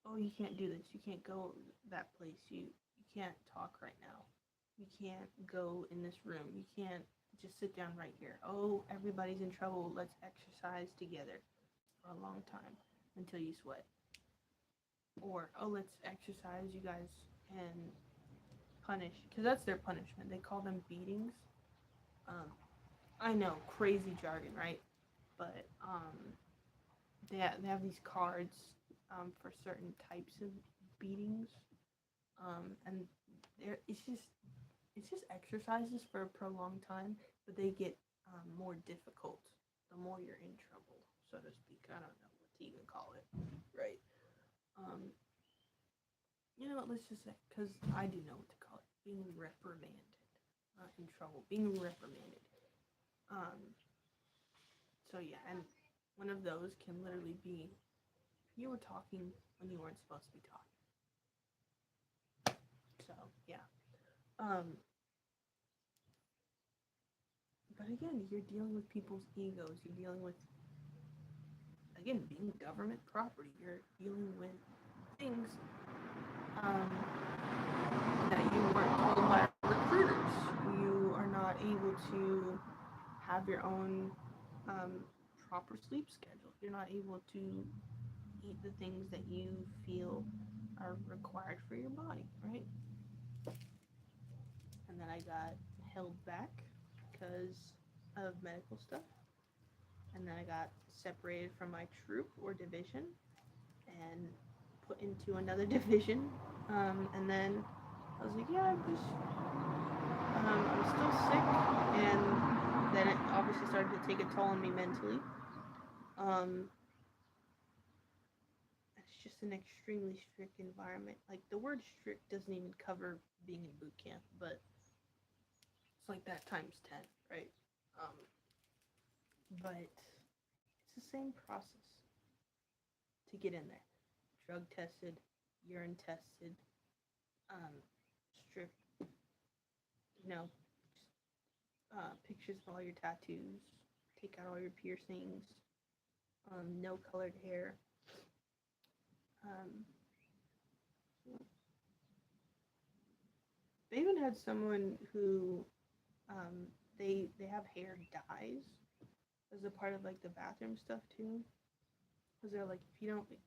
[SPEAKER 1] Oh, you can't do this. You can't go that place. You can't talk right now. You can't go in this room. You can't just sit down right here. Oh, everybody's in trouble. Let's exercise together for a long time until you sweat. Or, oh, let's exercise, you guys, and punish. Because that's their punishment. They call them beatings. I know, crazy jargon, right? But they have these cards for certain types of beatings, and it's just exercises for a prolonged time, but they get more difficult the more you're in trouble, so to speak. I don't know what to even call it, right? Um, you know what? Let's just say, because I do know what to call it, being reprimanded, not in trouble, being reprimanded. Um, so yeah, and one of those can literally be you were talking when you weren't supposed to be talking. So yeah. Um, but again, you're dealing with people's egos. You're dealing with, again, being government property. You're dealing with things um, that you weren't told by recruiters. You are not able to have your own proper sleep schedule. You're not able to eat the things that you feel are required for your body, right? And then I got held back because of medical stuff. And then I got separated from my troop or division and put into another division. And then I was like, yeah, I'm still sick. And then it obviously started to take a toll on me mentally. Um, it's just an extremely strict environment. Like the word strict doesn't even cover being in boot camp, but it's like that times 10, right? Um, but it's the same process to get in there. Drug tested, urine tested, um, strip, pictures of all your tattoos, take out all your piercings, no colored hair. Um, they even had someone who they have hair dyes as a part of like the bathroom stuff too. Because they're like,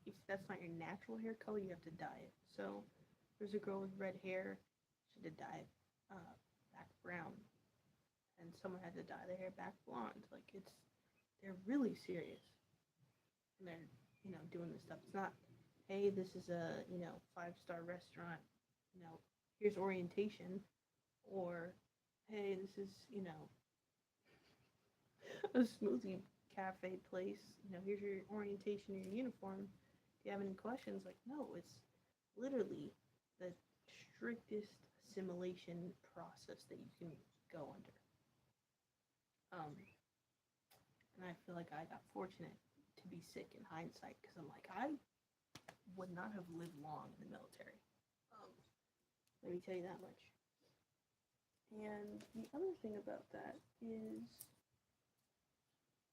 [SPEAKER 1] if that's not your natural hair color, you have to dye it. So there's a girl with red hair, she had to dye it back brown, and someone had to dye their hair back blonde. Like they're really serious, and they're doing this stuff. It's not, hey, this is a 5-star restaurant, here's orientation, or hey, this is a smoothie cafe place. Here's your orientation, your uniform. Do you have any questions? Like, no, it's literally the strictest assimilation process that you can go under. And I feel like I got fortunate to be sick in hindsight because I'm like, I would not have lived long in the military. Um, let me tell you that much. And the other thing about that is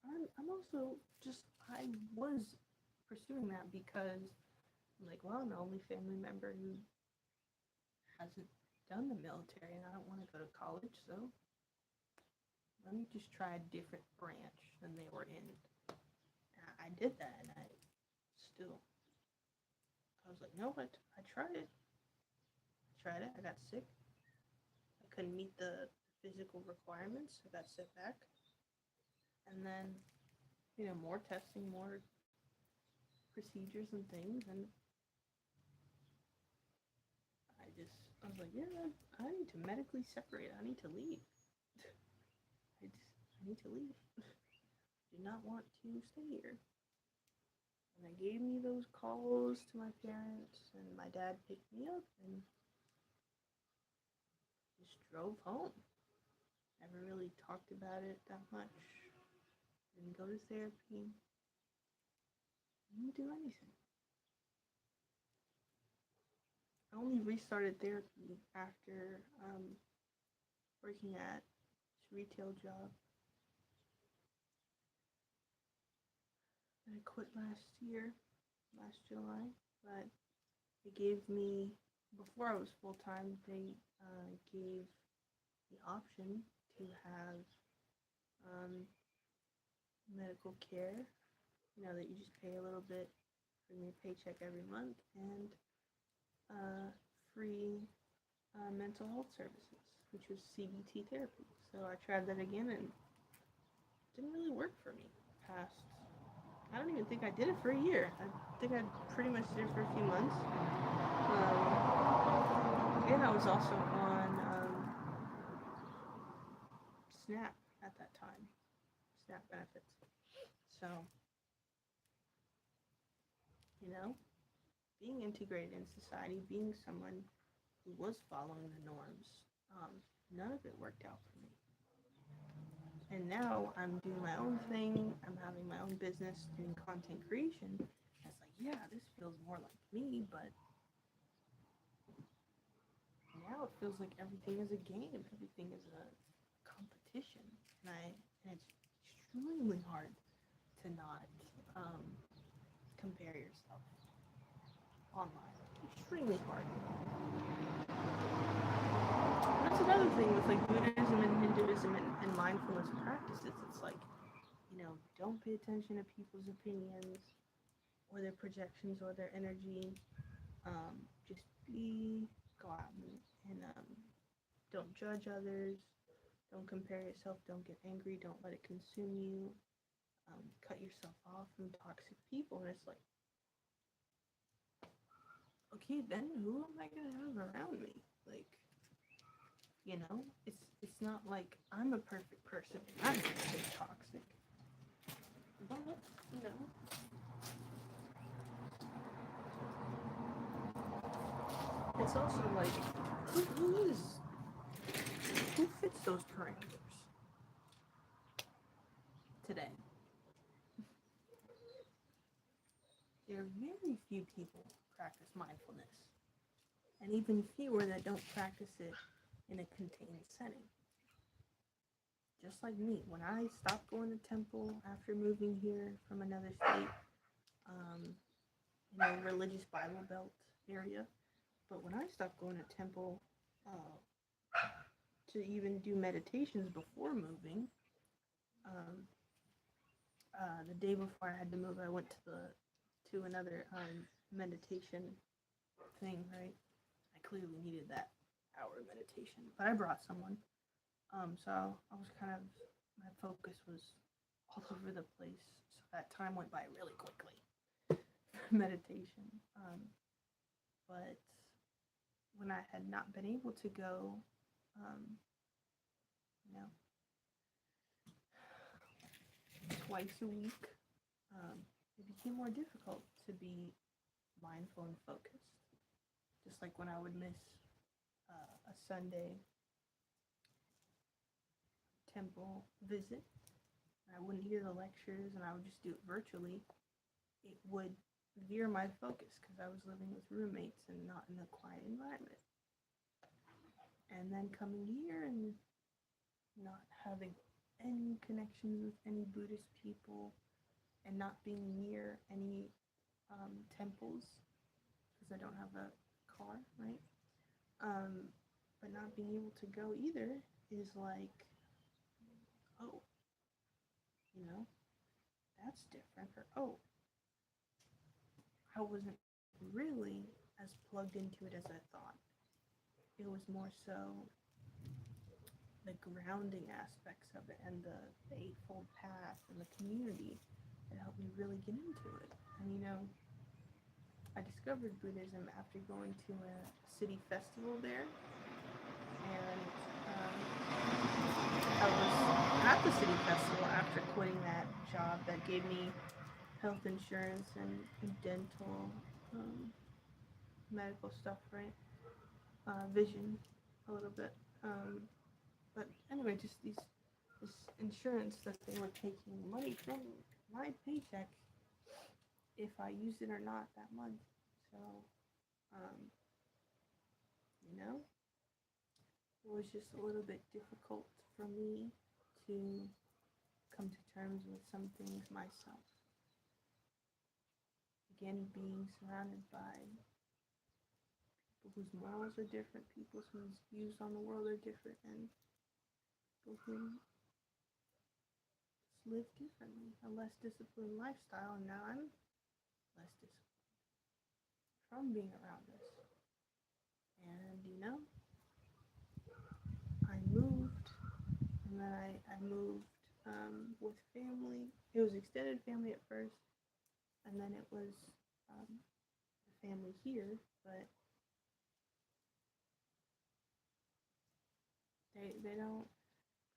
[SPEAKER 1] I'm also just, I was pursuing that because I'm like, well, I'm the only family member who hasn't done the military and I don't want to go to college, so let me just try a different branch than they were in. And I did that and I was like, no, I tried it. I got sick. I couldn't meet the physical requirements. I got sent back. And then, more testing, more procedures and things, and I was like, yeah, I need to medically separate. I need to leave. I need to leave. Do not want to stay here. And they gave me those calls to my parents, and my dad picked me up and just drove home. Never really talked about it that much. Didn't go to therapy. Didn't do anything. I only restarted therapy after working at this retail job. I quit last July, but they gave me, before I was full-time, they gave the option to have medical care, that you just pay a little bit from your paycheck every month, and free mental health services, which was CBT therapy. So I tried that again and it didn't really work for me. I don't even think I did it for a year. I think I pretty much did it for a few months. And I was also on SNAP at that time, SNAP benefits. So, you know, being integrated in society, being someone who was following the norms, um, none of it worked out for me. And now I'm doing my own thing. I'm having my own business, doing content creation. It's like, yeah, this feels more like me, but now it feels like everything is a game. Everything is a competition, and it's extremely hard to not um, compare yourself online. Extremely hard. That's another thing with like Buddhism and Hinduism and mindfulness practices. It's like, don't pay attention to people's opinions or their projections or their energy. Just go out and don't judge others. Don't compare yourself. Don't get angry. Don't let it consume you. Cut yourself off from toxic people. And it's like, okay, then who am I gonna have around me? Like, it's not like I'm a perfect person. I'm just toxic. But you know, it's also like who fits those parameters today? There are very few people who practice mindfulness, and even fewer that don't practice it in a contained setting. Just like me, when I stopped going to temple after moving here from another state, um, religious Bible Belt area, but when I stopped going to temple uh, to even do meditations before moving, um, the day before I had to move, I went to another meditation thing. Right, I clearly needed that hour of meditation, but I brought someone. So I was kind of my focus was all over the place. So that time went by really quickly. Meditation, but when I had not been able to go, um, you know, twice a week, it became more difficult to be mindful and focused. Just like when I would miss a Sunday temple visit, I wouldn't hear the lectures and I would just do it virtually, it would veer my focus because I was living with roommates and not in a quiet environment. And then coming here and not having any connections with any Buddhist people and not being near any temples because I don't have a car, right? Um, but not being able to go either is like, oh, you know, that's different. Or, oh, I wasn't really as plugged into it as I thought. It was more so the grounding aspects of it and the Eightfold Path and the community that helped me really get into it. And I discovered Buddhism after going to a city festival there, and I was at the city festival after quitting that job that gave me health insurance and dental, medical stuff, right? Vision, a little bit. But anyway, just this insurance that they were taking money from my paycheck if I used it or not that month. So, um, you know, it was just a little bit difficult for me to come to terms with some things myself. Again, being surrounded by people whose morals are different, people whose views on the world are different, and people who just live differently, a less disciplined lifestyle, and now I'm less disciplined from being around this. And I moved, and then I moved with family. It was extended family at first, and then it was the family here, but they don't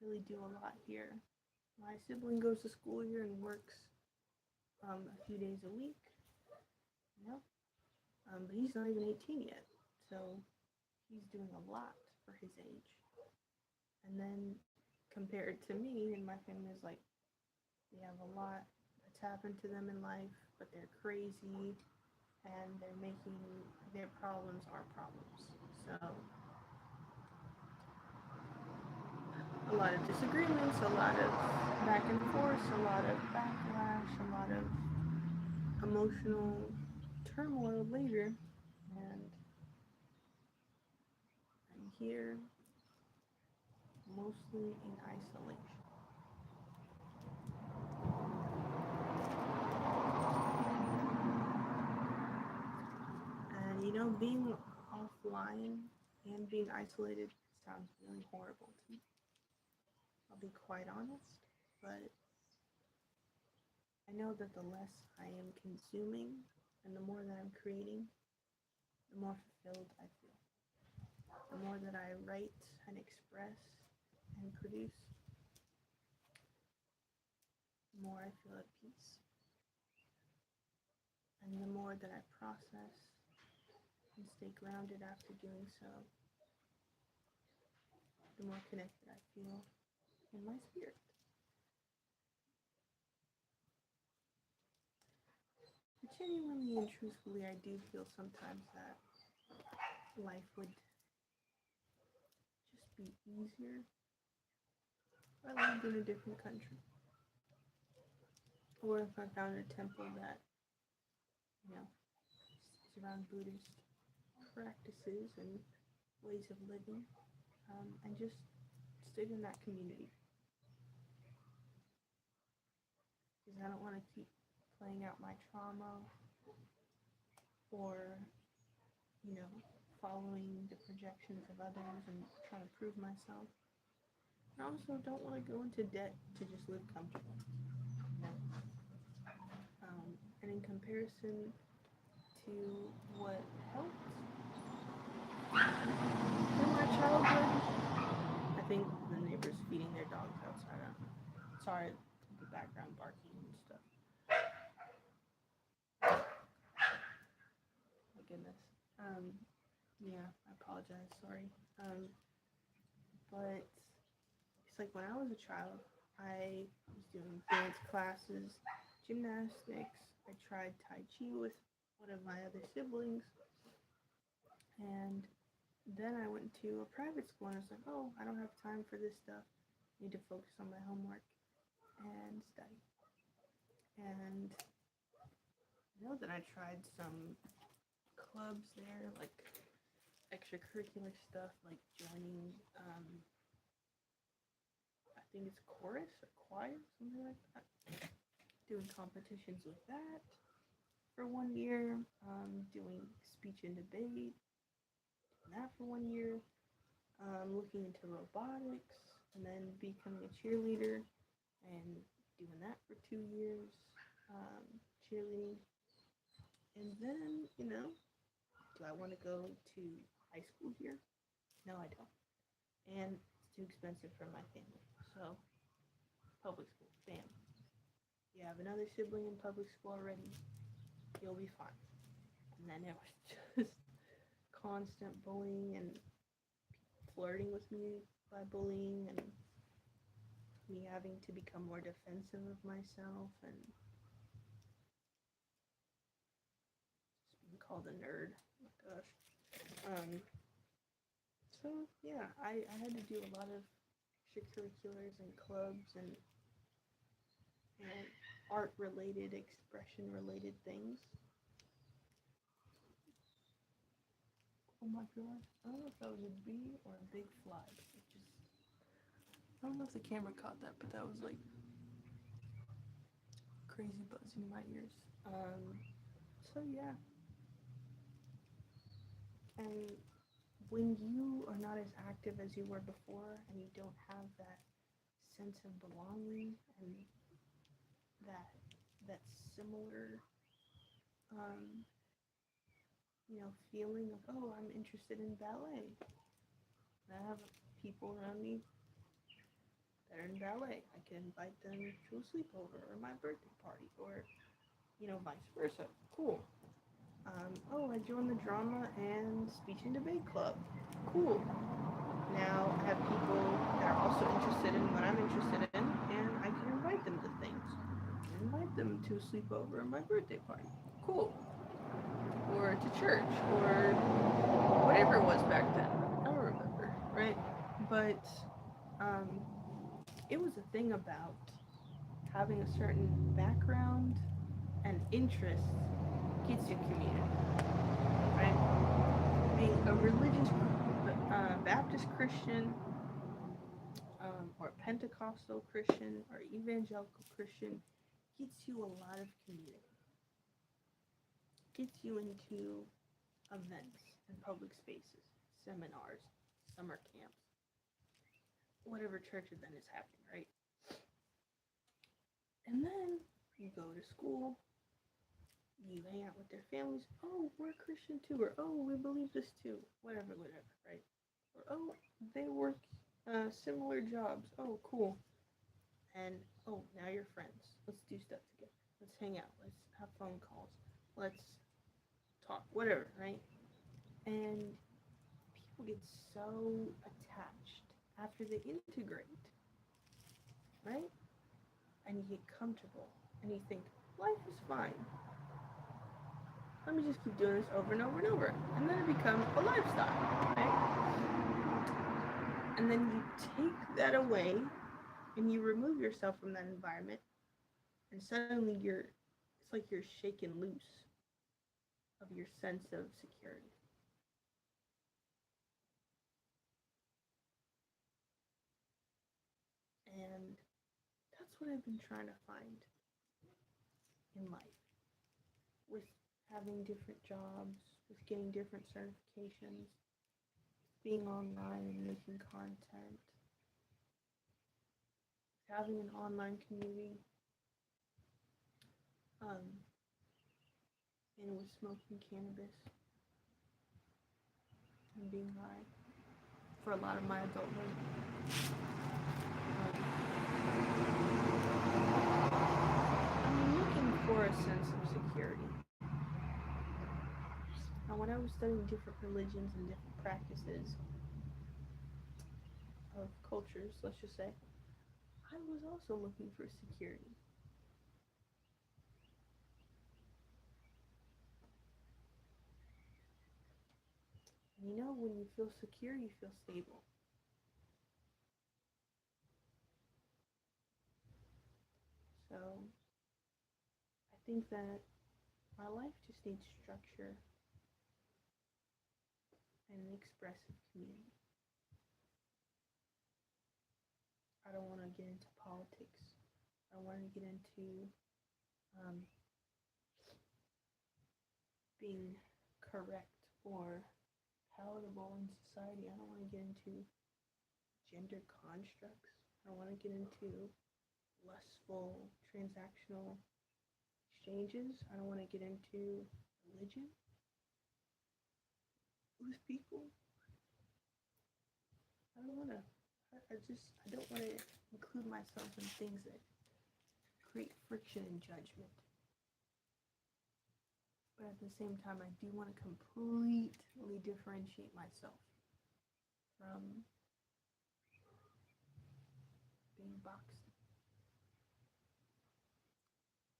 [SPEAKER 1] really do a lot here. My sibling goes to school here and works a few days a week, you know. But he's not even 18 yet, so he's doing a lot for his age. And then compared to me and my family is like, they have a lot that's happened to them in life, but they're crazy and they're making their problems our problems. So a lot of disagreements, a lot of back and forth, a lot of backlash, a lot of emotional turmoil later. And I'm here mostly in isolation. And being offline and being isolated sounds really horrible to me. I'll be quite honest, but I know that the less I am consuming and the more that I'm creating, the more fulfilled I feel. The more that I write and express and produce, the more I feel at peace. And the more that I process and stay grounded after doing so, the more connected I feel in my spirit. But genuinely and truthfully, I do feel sometimes that life would just be easier if I lived in a different country. Or if I found a temple that, you know, is around Buddhist practices and ways of living, and just stayed in that community. Because I don't want to keep playing out my trauma or, you know, following the projections of others and trying to prove myself. I also don't want to go into debt to just live comfortable. You know? And in comparison to what helped in my childhood, I think the neighbors feeding their dogs outside. I don't know. Sorry, the background barking and stuff. My goodness. Yeah, I apologize. Sorry. But it's like when I was a child, I was doing dance classes, gymnastics. I tried Tai Chi with one of my other siblings. And then I went to a private school and I was like, oh, I don't have time for this stuff. I need to focus on my homework and study. And I know that I tried some clubs there, like extracurricular stuff, like joining, I think it's chorus or choir, something like that. Doing competitions with that for 1 year, doing speech and debate, doing that for 1 year, looking into robotics, and then becoming a cheerleader and doing that for 2 years, um, cheerleading. And then, do I want to go to high school here? No, I don't. And it's too expensive for my family. So, public school, bam. You have another sibling in public school already, you'll be fine. And then it was just constant bullying and flirting with me by bullying and me having to become more defensive of myself and just being called a nerd. Oh my gosh. So yeah, I had to do a lot of extracurriculars and clubs and art related, expression related things. Oh my gosh. I don't know if that was a bee or a big fly. It just I don't know if the camera caught that, but that was like crazy buzzing in my ears. So yeah. And when you are not as active as you were before and you don't have that sense of belonging and that that similar um, feeling of, oh, I'm interested in ballet. And I have people around me that are in ballet. I can invite them to a sleepover or my birthday party or vice versa. Cool. Oh, I joined the drama and speech and debate club. Cool. Now I have people that are also interested in what I'm interested in, and I can invite them to things. Invite them to a sleepover or my birthday party. Cool. Or to church, or whatever it was back then. I don't remember, right? But um, it was a thing about having a certain background and interest gets you community, right? Being a religious Baptist Christian or Pentecostal Christian or evangelical Christian gets you a lot of community, gets you into events and public spaces, seminars, summer camps, whatever church event is happening, right? And then you go to school, you hang out with their families. Oh, we're Christian too, or oh, we believe this too, whatever, right? Or oh, they work similar jobs. Oh, cool. And oh, now you're friends. Let's do stuff together. Let's hang out. Let's have phone calls. Let's talk, whatever, right? And people get so attached after they integrate, right? And you get comfortable and you think, life is fine. Let me just keep doing this over and over and over. And then it becomes a lifestyle, right? And then you take that away and you remove yourself from that environment, and suddenly it's like you're shaken loose of your sense of security. And that's what I've been trying to find in life with having different jobs, with getting different certifications, being online and making content, having an online community, um, and with smoking cannabis and being high for a lot of my adulthood. I'm looking for a sense of security. Now, when I was studying different religions and different practices of cultures, let's just say, I was also looking for security. And when you feel secure, you feel stable. So I think that my life just needs structure and an expressive community. I don't want to get into politics. I want to get into um, being correct or palatable in society. I don't want to get into gender constructs. I don't want to get into lustful transactional exchanges. I don't want to get into religion with people. I don't want to. I don't want to include myself in things that create friction and judgment. But at the same time, I do want to completely differentiate myself from being boxed.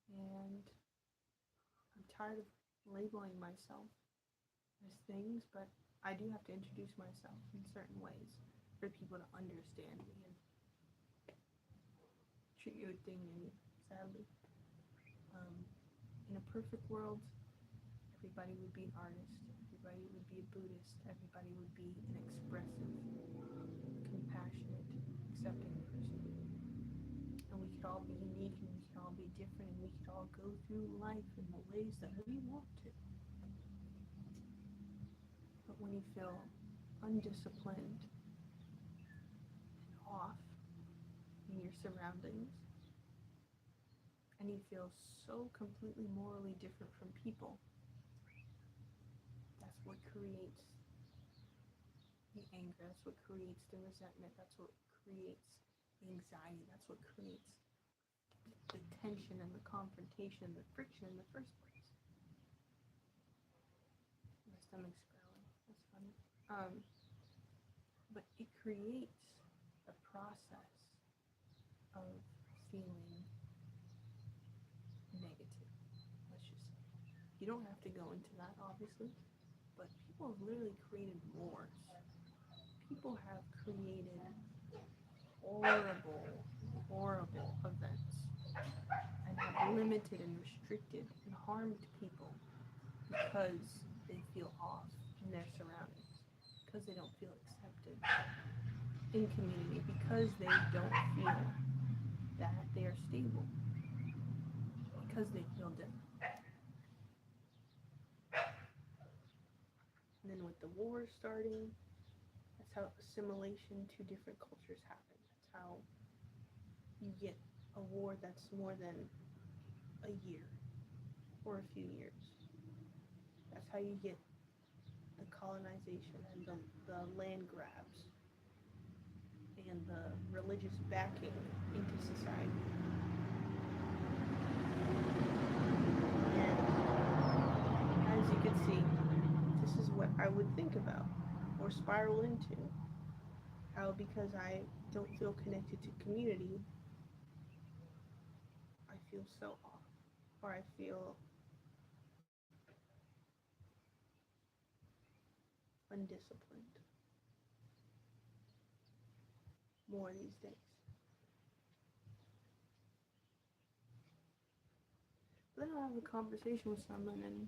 [SPEAKER 1] And I'm tired of labeling myself as things, but I do have to introduce myself in certain ways for people to understand me and treat me with dignity, sadly. Um, in a perfect world, everybody would be an artist, everybody would be a Buddhist, everybody would be an expressive, compassionate, accepting person. And we could all be unique and we could all be different and we could all go through life in the ways that we want to. But when you feel undisciplined and off in your surroundings, and you feel so completely morally different from people, that's what creates the anger, that's what creates the resentment, that's what creates the anxiety, that's what creates the tension and the confrontation, the friction in the first place. My stomach's growling. That's funny. But it creates a process of feeling negative. Let's just say. You don't have to go into that, obviously, but people have literally created wars. People have created horrible, horrible events and have limited and restricted and harmed people because they feel off in their surroundings, because they don't feel accepted in community, because they don't feel that they are stable, because they feel different. And then with the war starting, that's how assimilation to different cultures happens. That's how you get a war that's more than a year or a few years. That's how you get the colonization and the land grabs and the religious backing into society. And as you can see, this is what I would think about or spiral into. How because I don't feel connected to community, I feel so off. Or I feel undisciplined more these days. But then I'll have a conversation with someone and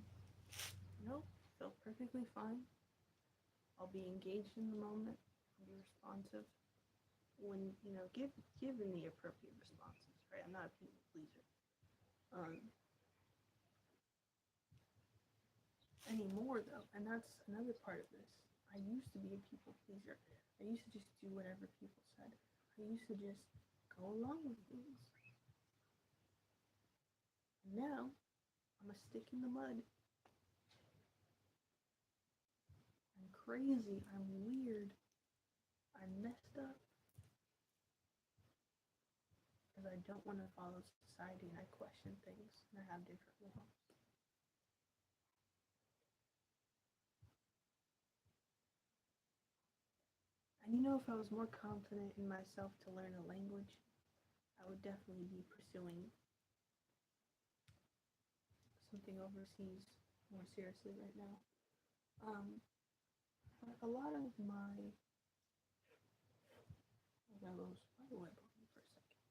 [SPEAKER 1] nope, feel perfectly fine. I'll be engaged in the moment, I'll be responsive when, given the appropriate responses, right? I'm not a people pleaser. Um, Anymore though, and that's another part of this. I used to be a people pleaser. I used to just do whatever people said. I used to just go along with things. And now I'm a stick in the mud. I'm crazy. I'm weird. I'm messed up. Because I don't want to follow society and I question things and I have different morals. And if I was more confident in myself to learn a language, I would definitely be pursuing something overseas more seriously right now. Um, but a lot of my, I got a little spider web on me for a second.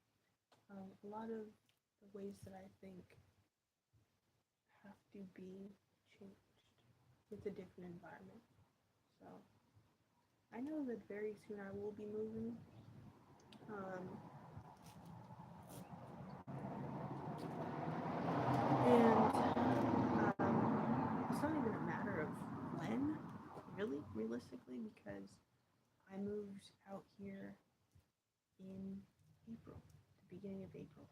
[SPEAKER 1] A lot of the ways that I think have to be changed with a different environment. So I know that very soon I will be moving. Um, and it's not even a matter of when, really, realistically, because I moved out here in April, the beginning of April,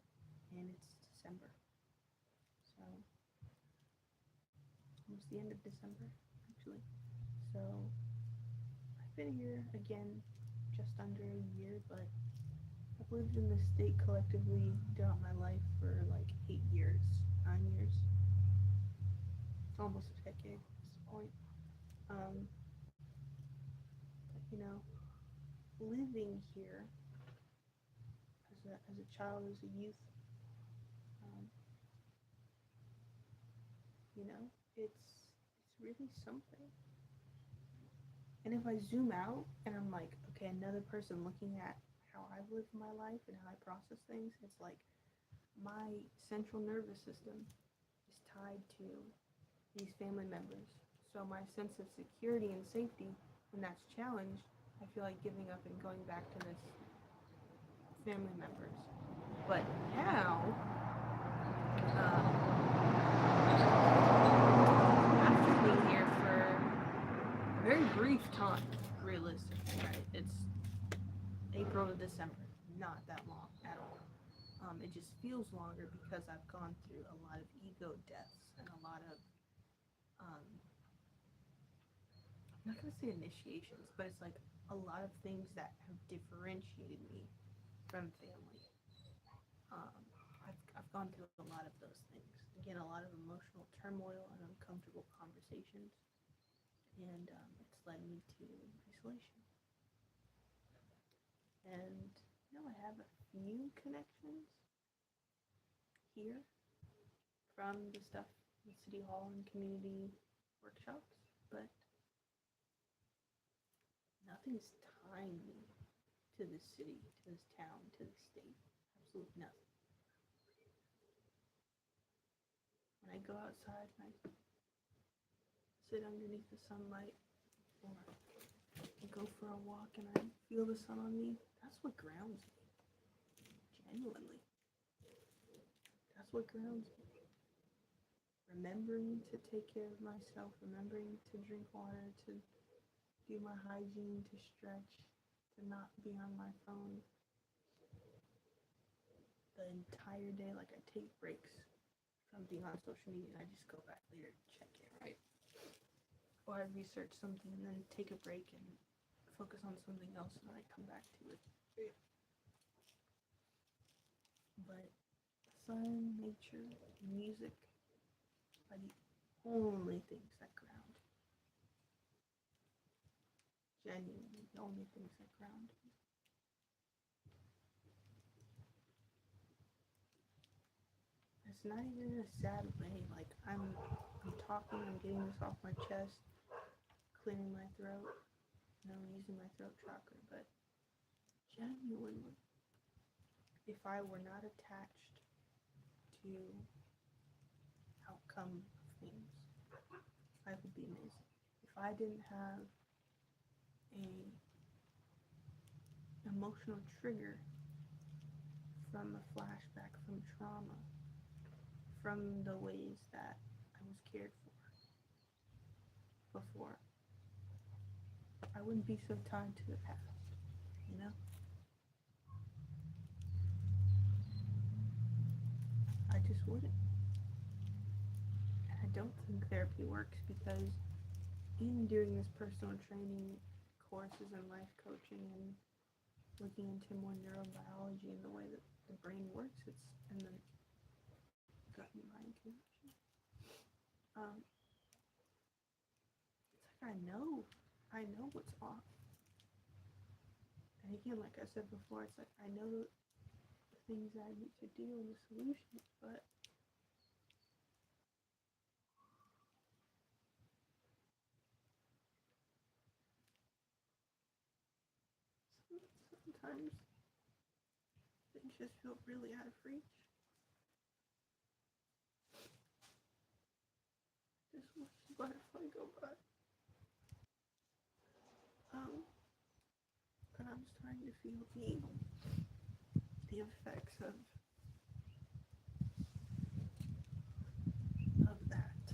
[SPEAKER 1] and it's December. So almost the end of December, actually. So I've been here again just under a year, but I've lived in this state collectively throughout my life for like 8 years, 9 years. It's almost a decade at this point. Um, but, living here as a child, as a youth, um, you know, it's really something. And if I zoom out and I'm like, okay, another person looking at how I've lived my life and how I process things, it's like my central nervous system is tied to these family members. So my sense of security and safety, when that's challenged, I feel like giving up and going back to this family members. But now, after being here for a very brief time, realistically, right? It's April to December, not that long at all. It just feels longer because I've gone through a lot of ego deaths and a lot of, I'm not going to say initiations, but it's like a lot of things that have differentiated me from family. Um, I've gone through a lot of those things. Again, a lot of emotional turmoil and uncomfortable conversations, and it's led me to isolation. And I have a few connections here from the stuff in City Hall and community workshops, but nothing's tying me to this city, to this town, to this state. Absolutely nothing. When I go outside and I sit underneath the sunlight, or I go for a walk and I feel the sun on me, that's what grounds me. Genuinely. That's what grounds me. Remembering to take care of myself, remembering to drink water, to do my hygiene, to stretch, to not be on my phone the entire day. Like, I take breaks from being on social media and I just go back later to check it, right? Or I research something and then take a break and focus on something else and then I come back to it. But sun, nature, music are the only things that ground. Genuinely, the only things that ground me. It's not even in a sad way. Like, I'm talking, I'm getting this off my chest, clearing my throat, using my throat chakra. But genuinely, if I were not attached to outcome of things, I would be amazing. If I didn't have a emotional trigger from a flashback, from trauma, from the ways that I was cared for before, I wouldn't be so tied to the past, you know? I just wouldn't. And I don't think therapy works because even during this personal training courses and life coaching and looking into more neurobiology and the way that the brain works, it's in the gut and mind connection. It's like I know what's off. And again, like I said before, it's like I know the things that I need to do and the solutions, but sometimes things just feel really out of reach. Just watch the butterfly go by. And I'm starting to feel the effects of that.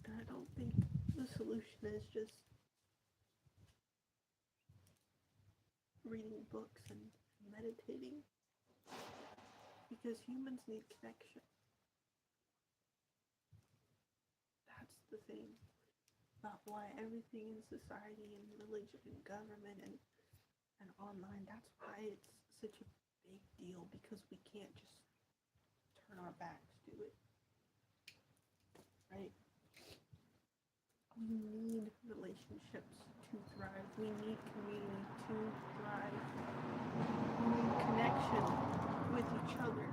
[SPEAKER 1] And I don't think the solution is just reading books and meditating, because humans need connection. That's the thing about why everything in society and religion and government and online, that's why it's such a big deal, because we can't just turn our backs to it, right? We need relationships to thrive. We need community to thrive. We need connection with each other.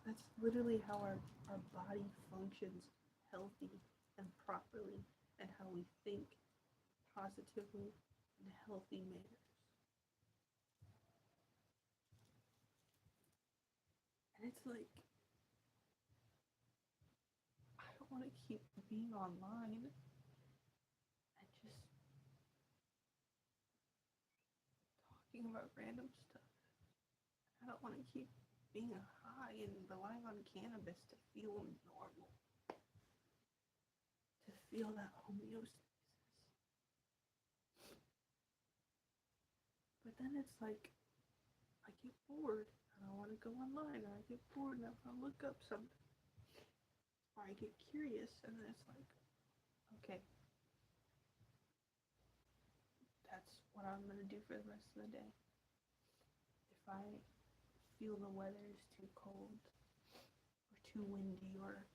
[SPEAKER 1] That's literally how our body functions healthy and properly, and how we think positively in healthy manners. And it's like, I don't want to keep being online and just talking about random stuff. I don't want to keep being high and relying on cannabis to feel normal, to feel that homeostasis. But then it's like, I get bored and I want to go online, or I get bored and I want to look up something, or I get curious, and then it's like, okay, that's what I'm gonna do for the rest of the day. If I feel the weather is too cold or too windy or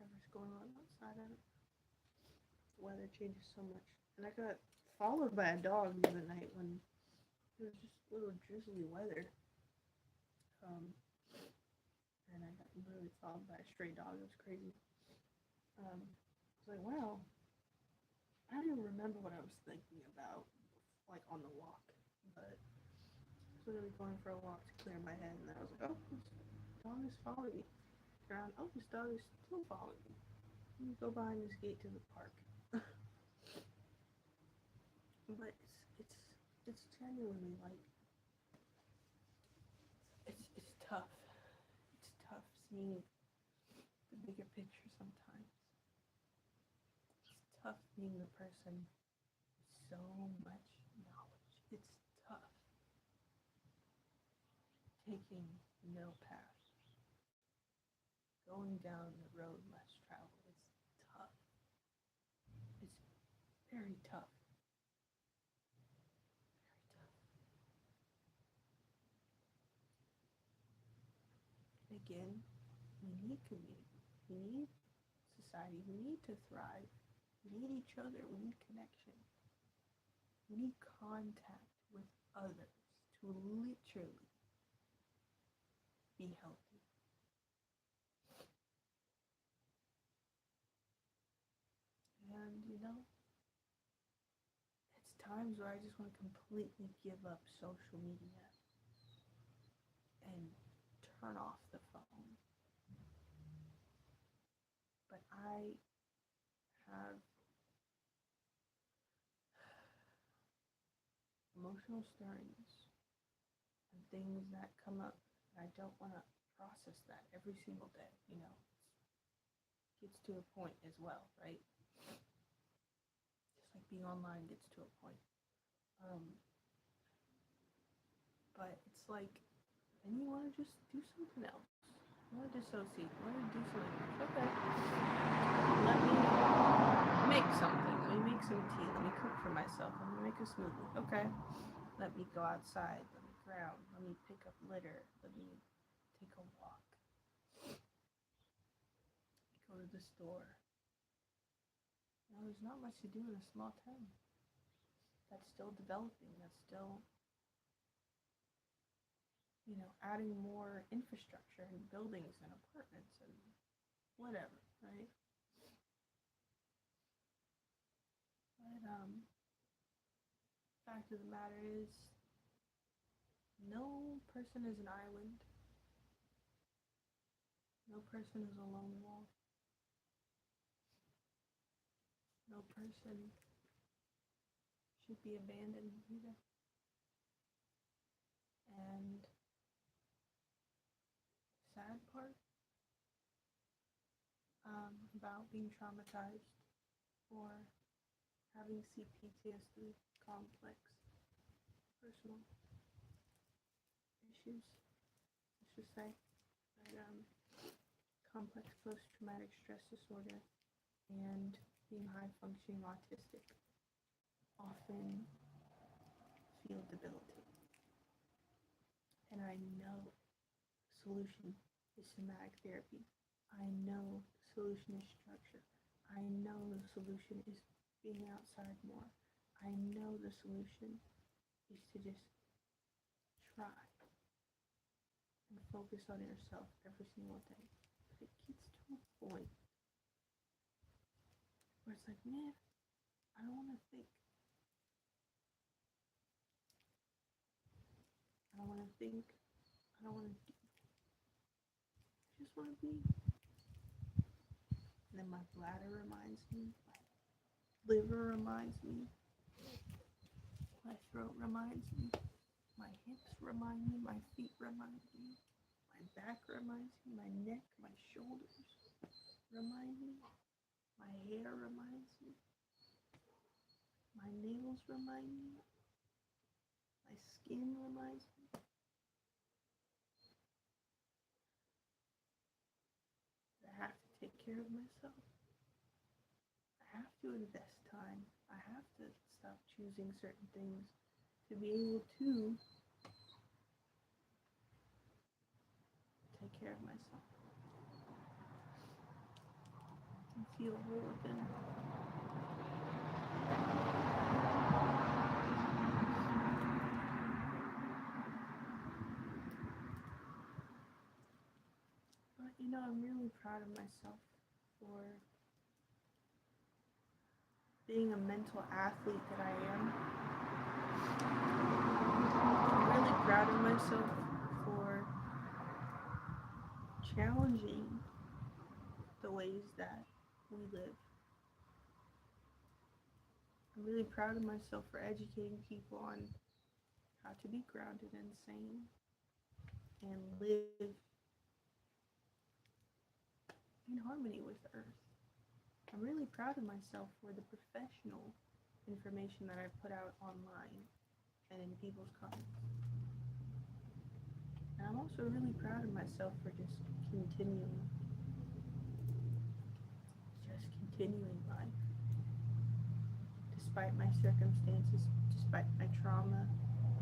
[SPEAKER 1] whatever's going on outside, the weather changes so much. And I got followed by a dog the other night when it was just a little drizzly weather. Um, and I got literally followed by a stray dog. It was crazy. I was like, wow, I don't even remember what I was thinking about, like on the walk. But I was literally going for a walk to clear my head, and then I was like, oh, this dog is following me. Around, oh, this dog is still following me. Let me go behind this gate to the park. But it's genuinely like it's tough. It's tough seeing the bigger picture sometimes. It's tough being the person with so much knowledge. It's tough taking the middle path, going down the road less traveled. It's tough. It's very tough. Very tough. And again, we need community. We need society. We need to thrive. We need each other. We need connection. We need contact with others to literally be healthy. And it's times where I just want to completely give up social media and turn off the phone. But I have emotional stirrings and things that come up, and I don't want to process that every single day. It gets to a point as well, right? Just like being online gets to a point. Um, but it's like, and you want to just do something else. You want to dissociate. You want to do something else. Okay. Let me make something. Let me make some tea. Let me cook for myself. Let me make a smoothie. Okay. Let me go outside. Let me ground. Let me pick up litter. Let me take a walk. Go to the store. There's not much to do in a small town. That's still developing. That's still, adding more infrastructure and buildings and apartments and whatever, right? But fact of the matter is, no person is an island. No person is a lone wolf. No person should be abandoned either. And the sad part about being traumatized or having CPTSD, complex personal issues, let's just say, that complex post-traumatic stress disorder and being high-functioning autistic often feel debilitating. And I know the solution is somatic therapy. I know the solution is structure. I know the solution is being outside more. I know the solution is to just try and focus on yourself every single day. But it gets to a point where it's like, man, I don't want to think. I don't want to think. I don't want to do. I just want to be. And then my bladder reminds me, my liver reminds me, my throat reminds me, my hips remind me, my feet remind me, my back reminds me, my neck, my shoulders remind me, my hair reminds me, my nails remind me, my skin reminds me. I have to take care of myself. I have to invest time. I have to stop choosing certain things to be able to take care of myself and feel whole within. But I'm really proud of myself for being a mental athlete that I am. I'm really proud of myself for challenging the ways that we live. I'm really proud of myself for educating people on how to be grounded and sane and live in harmony with the earth. I'm really proud of myself for the professional information that I put out online and in people's comments. And I'm also really proud of myself for just continuing life, despite my circumstances, despite my trauma,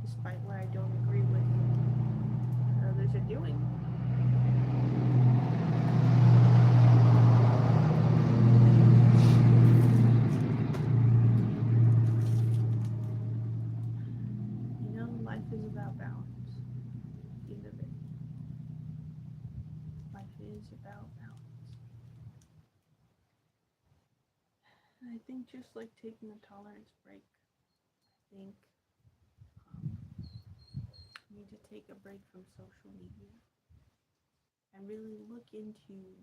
[SPEAKER 1] despite what I don't agree with what others are doing. Life is about balance. Either way. Life is about balance. And I think just like taking a tolerance break, I think you need to take a break from social media and really look into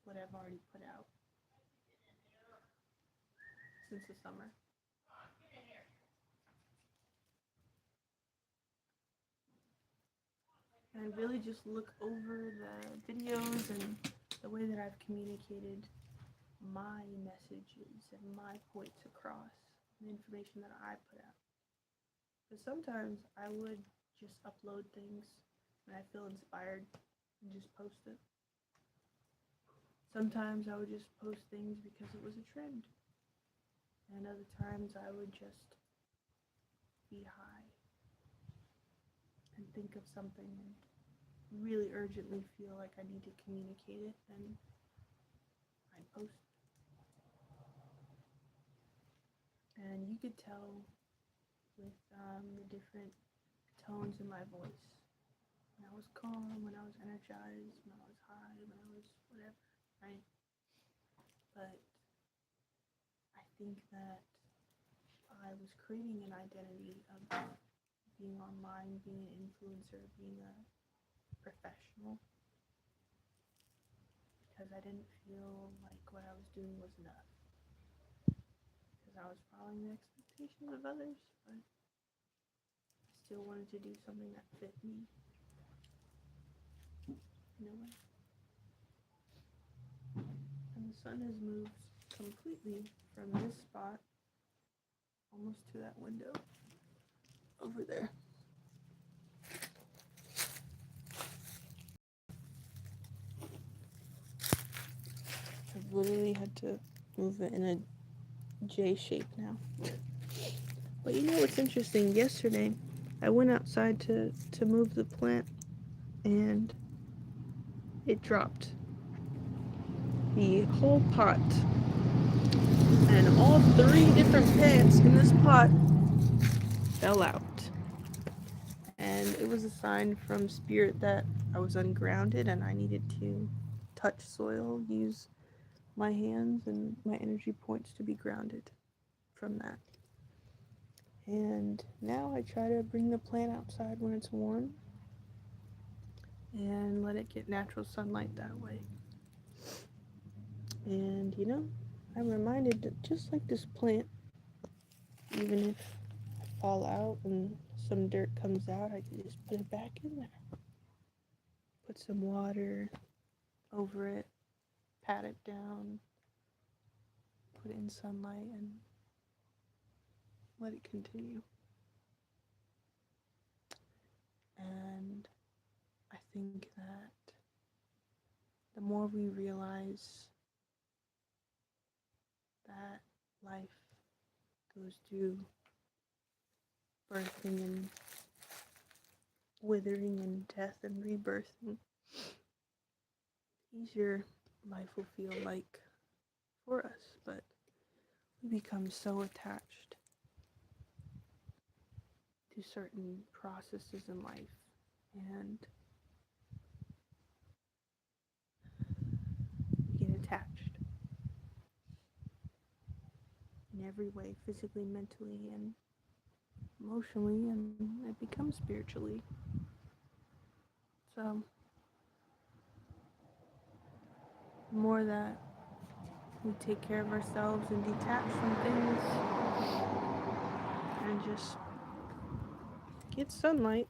[SPEAKER 1] what I've already put out since the summer. And really just look over the videos and the way that I've communicated my messages and my points across, the information that I put out. Because sometimes I would just upload things when I feel inspired and just post it. Sometimes I would just post things because it was a trend. And other times I would just be high and think of something and really urgently feel like I need to communicate it, and I'd post. And you could tell with the different tones in my voice. When I was calm, when I was energized, when I was high, when I was whatever, right? But I think that I was creating an identity of being online, being an influencer, being a professional, because I didn't feel like what I was doing was enough. Because I was following the expectations of others, but I still wanted to do something that fit me in a way. And the sun has moved completely from this spot almost to that window over there. I've literally had to move it in a J shape now. But what's interesting? Yesterday, I went outside to move the plant, and it dropped. The whole pot and all 3 different plants in this pot fell out. And it was a sign from spirit that I was ungrounded and I needed to touch soil, use my hands and my energy points to be grounded from that. And now I try to bring the plant outside when it's warm and let it get natural sunlight that way. And I'm reminded that just like this plant, even if I fall out and some dirt comes out, I can just put it back in there. Put some water over it, pat it down, put it in sunlight, and let it continue. And I think that the more we realize that life goes through birthing and withering and death and rebirthing, easier life will feel like for us. But we become so attached to certain processes in life, and we get attached in every way, physically, mentally, and emotionally, and it becomes spiritually. So the more that we take care of ourselves and detach from things and just get sunlight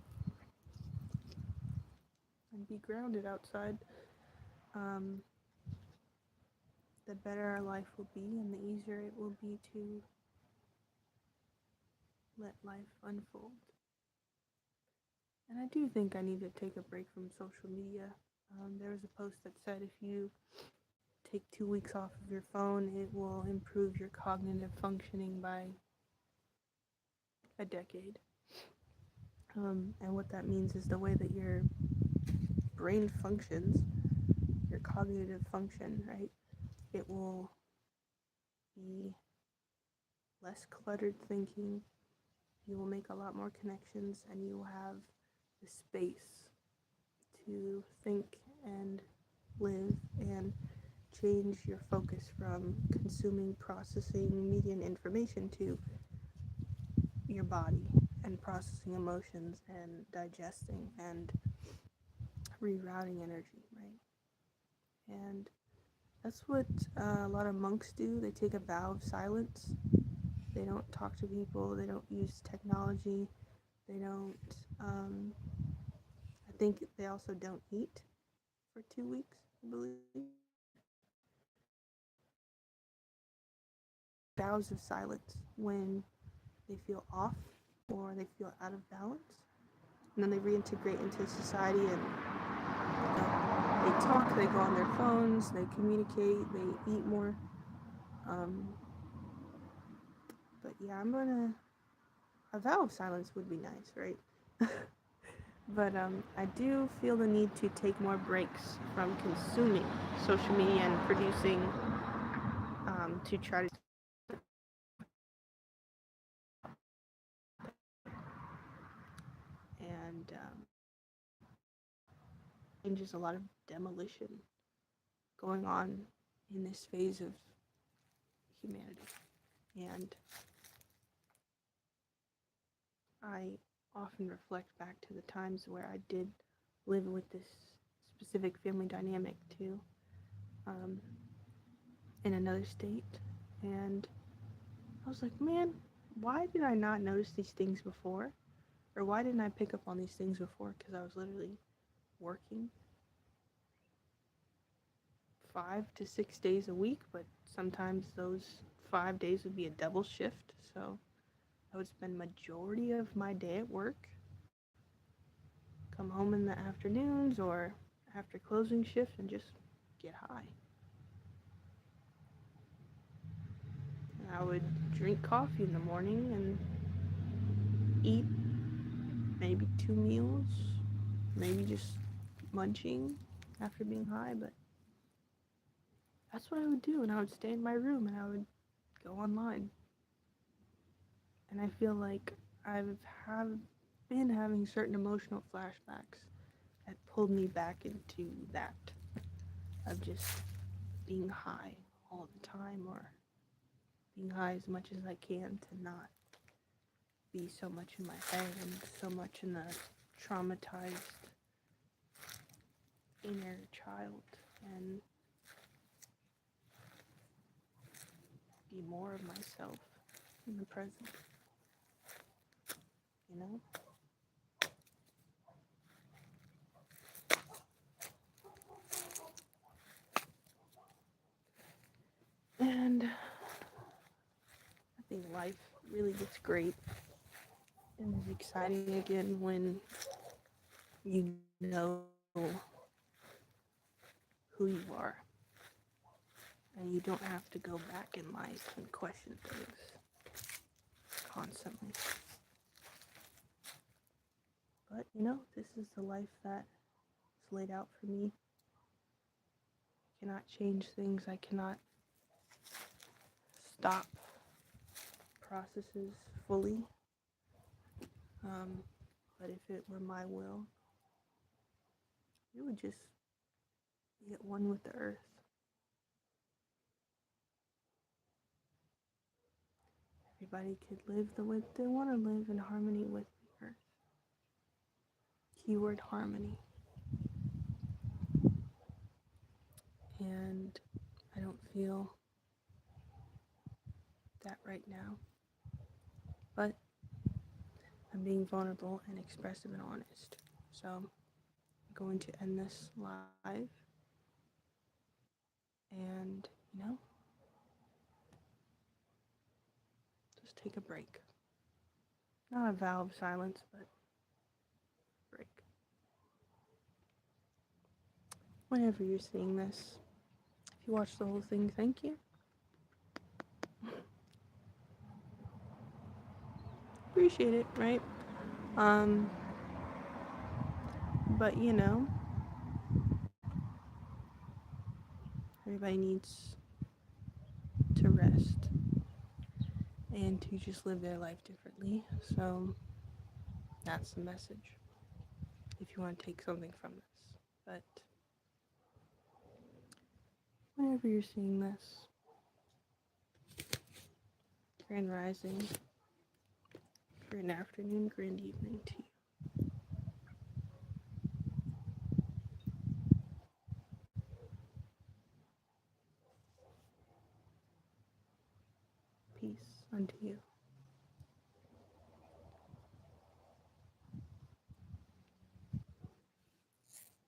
[SPEAKER 1] and be grounded outside, um, the better our life will be and the easier it will be to let life unfold. And I do think I need to take a break from social media. There was a post that said if you take 2 weeks off of your phone, it will improve your cognitive functioning by a decade. And what that means is the way that your brain functions, your cognitive function, right? It will be less cluttered thinking. You will make a lot more connections, and you will have the space to think and live and change your focus from consuming, processing media and information to your body and processing emotions and digesting and rerouting energy, right? And that's what a lot of monks do. They take a vow of silence. They don't talk to people. They don't use technology. They don't, I think they also don't eat for 2 weeks, I believe. Vows of silence when they feel off or they feel out of balance. And then they reintegrate into society, and they talk, they go on their phones, they communicate, they eat more. Um, but yeah, a vow of silence would be nice, right? But I do feel the need to take more breaks from consuming social media and producing to try to and changes a lot of demolition going on in this phase of humanity. And I often reflect back to the times where I did live with this specific family dynamic too, um, in another state. And I was like, man, why did I not notice these things before? Or why didn't I pick up on these things before? Because I was literally working 5 to 6 days a week, but sometimes those 5 days would be a double shift. So I would spend majority of my day at work, come home in the afternoons or after closing shift and just get high. And I would drink coffee in the morning and eat maybe 2 meals, maybe just munching after being high, but that's what I would do. And I would stay in my room and I would go online. And I feel like have been having certain emotional flashbacks that pulled me back into that of just being high all the time, or being high as much as I can to not be so much in my head and so much in the traumatized inner child, and be more of myself in the present, you know? And I think life really gets great and is exciting again when you know who you are And you don't have to go back in life and question things constantly. But this is the life that is laid out for me. I cannot change things. I cannot stop processes fully. But if it were my will, it would just be at one with the earth. Everybody could live the way they want to live in harmony with the earth. Keyword harmony. And I don't feel that right now. But I'm being vulnerable and expressive and honest. So I'm going to end this live. And, just take a break. Not a vow of silence, but break. Whenever you're seeing this, if you watch the whole thing, thank you. Appreciate it, right? But everybody needs to rest and to just live their life differently. So that's the message. If you want to take something from this. But whenever you're seeing this, grand rising, grand afternoon, grand evening to you. Peace unto you.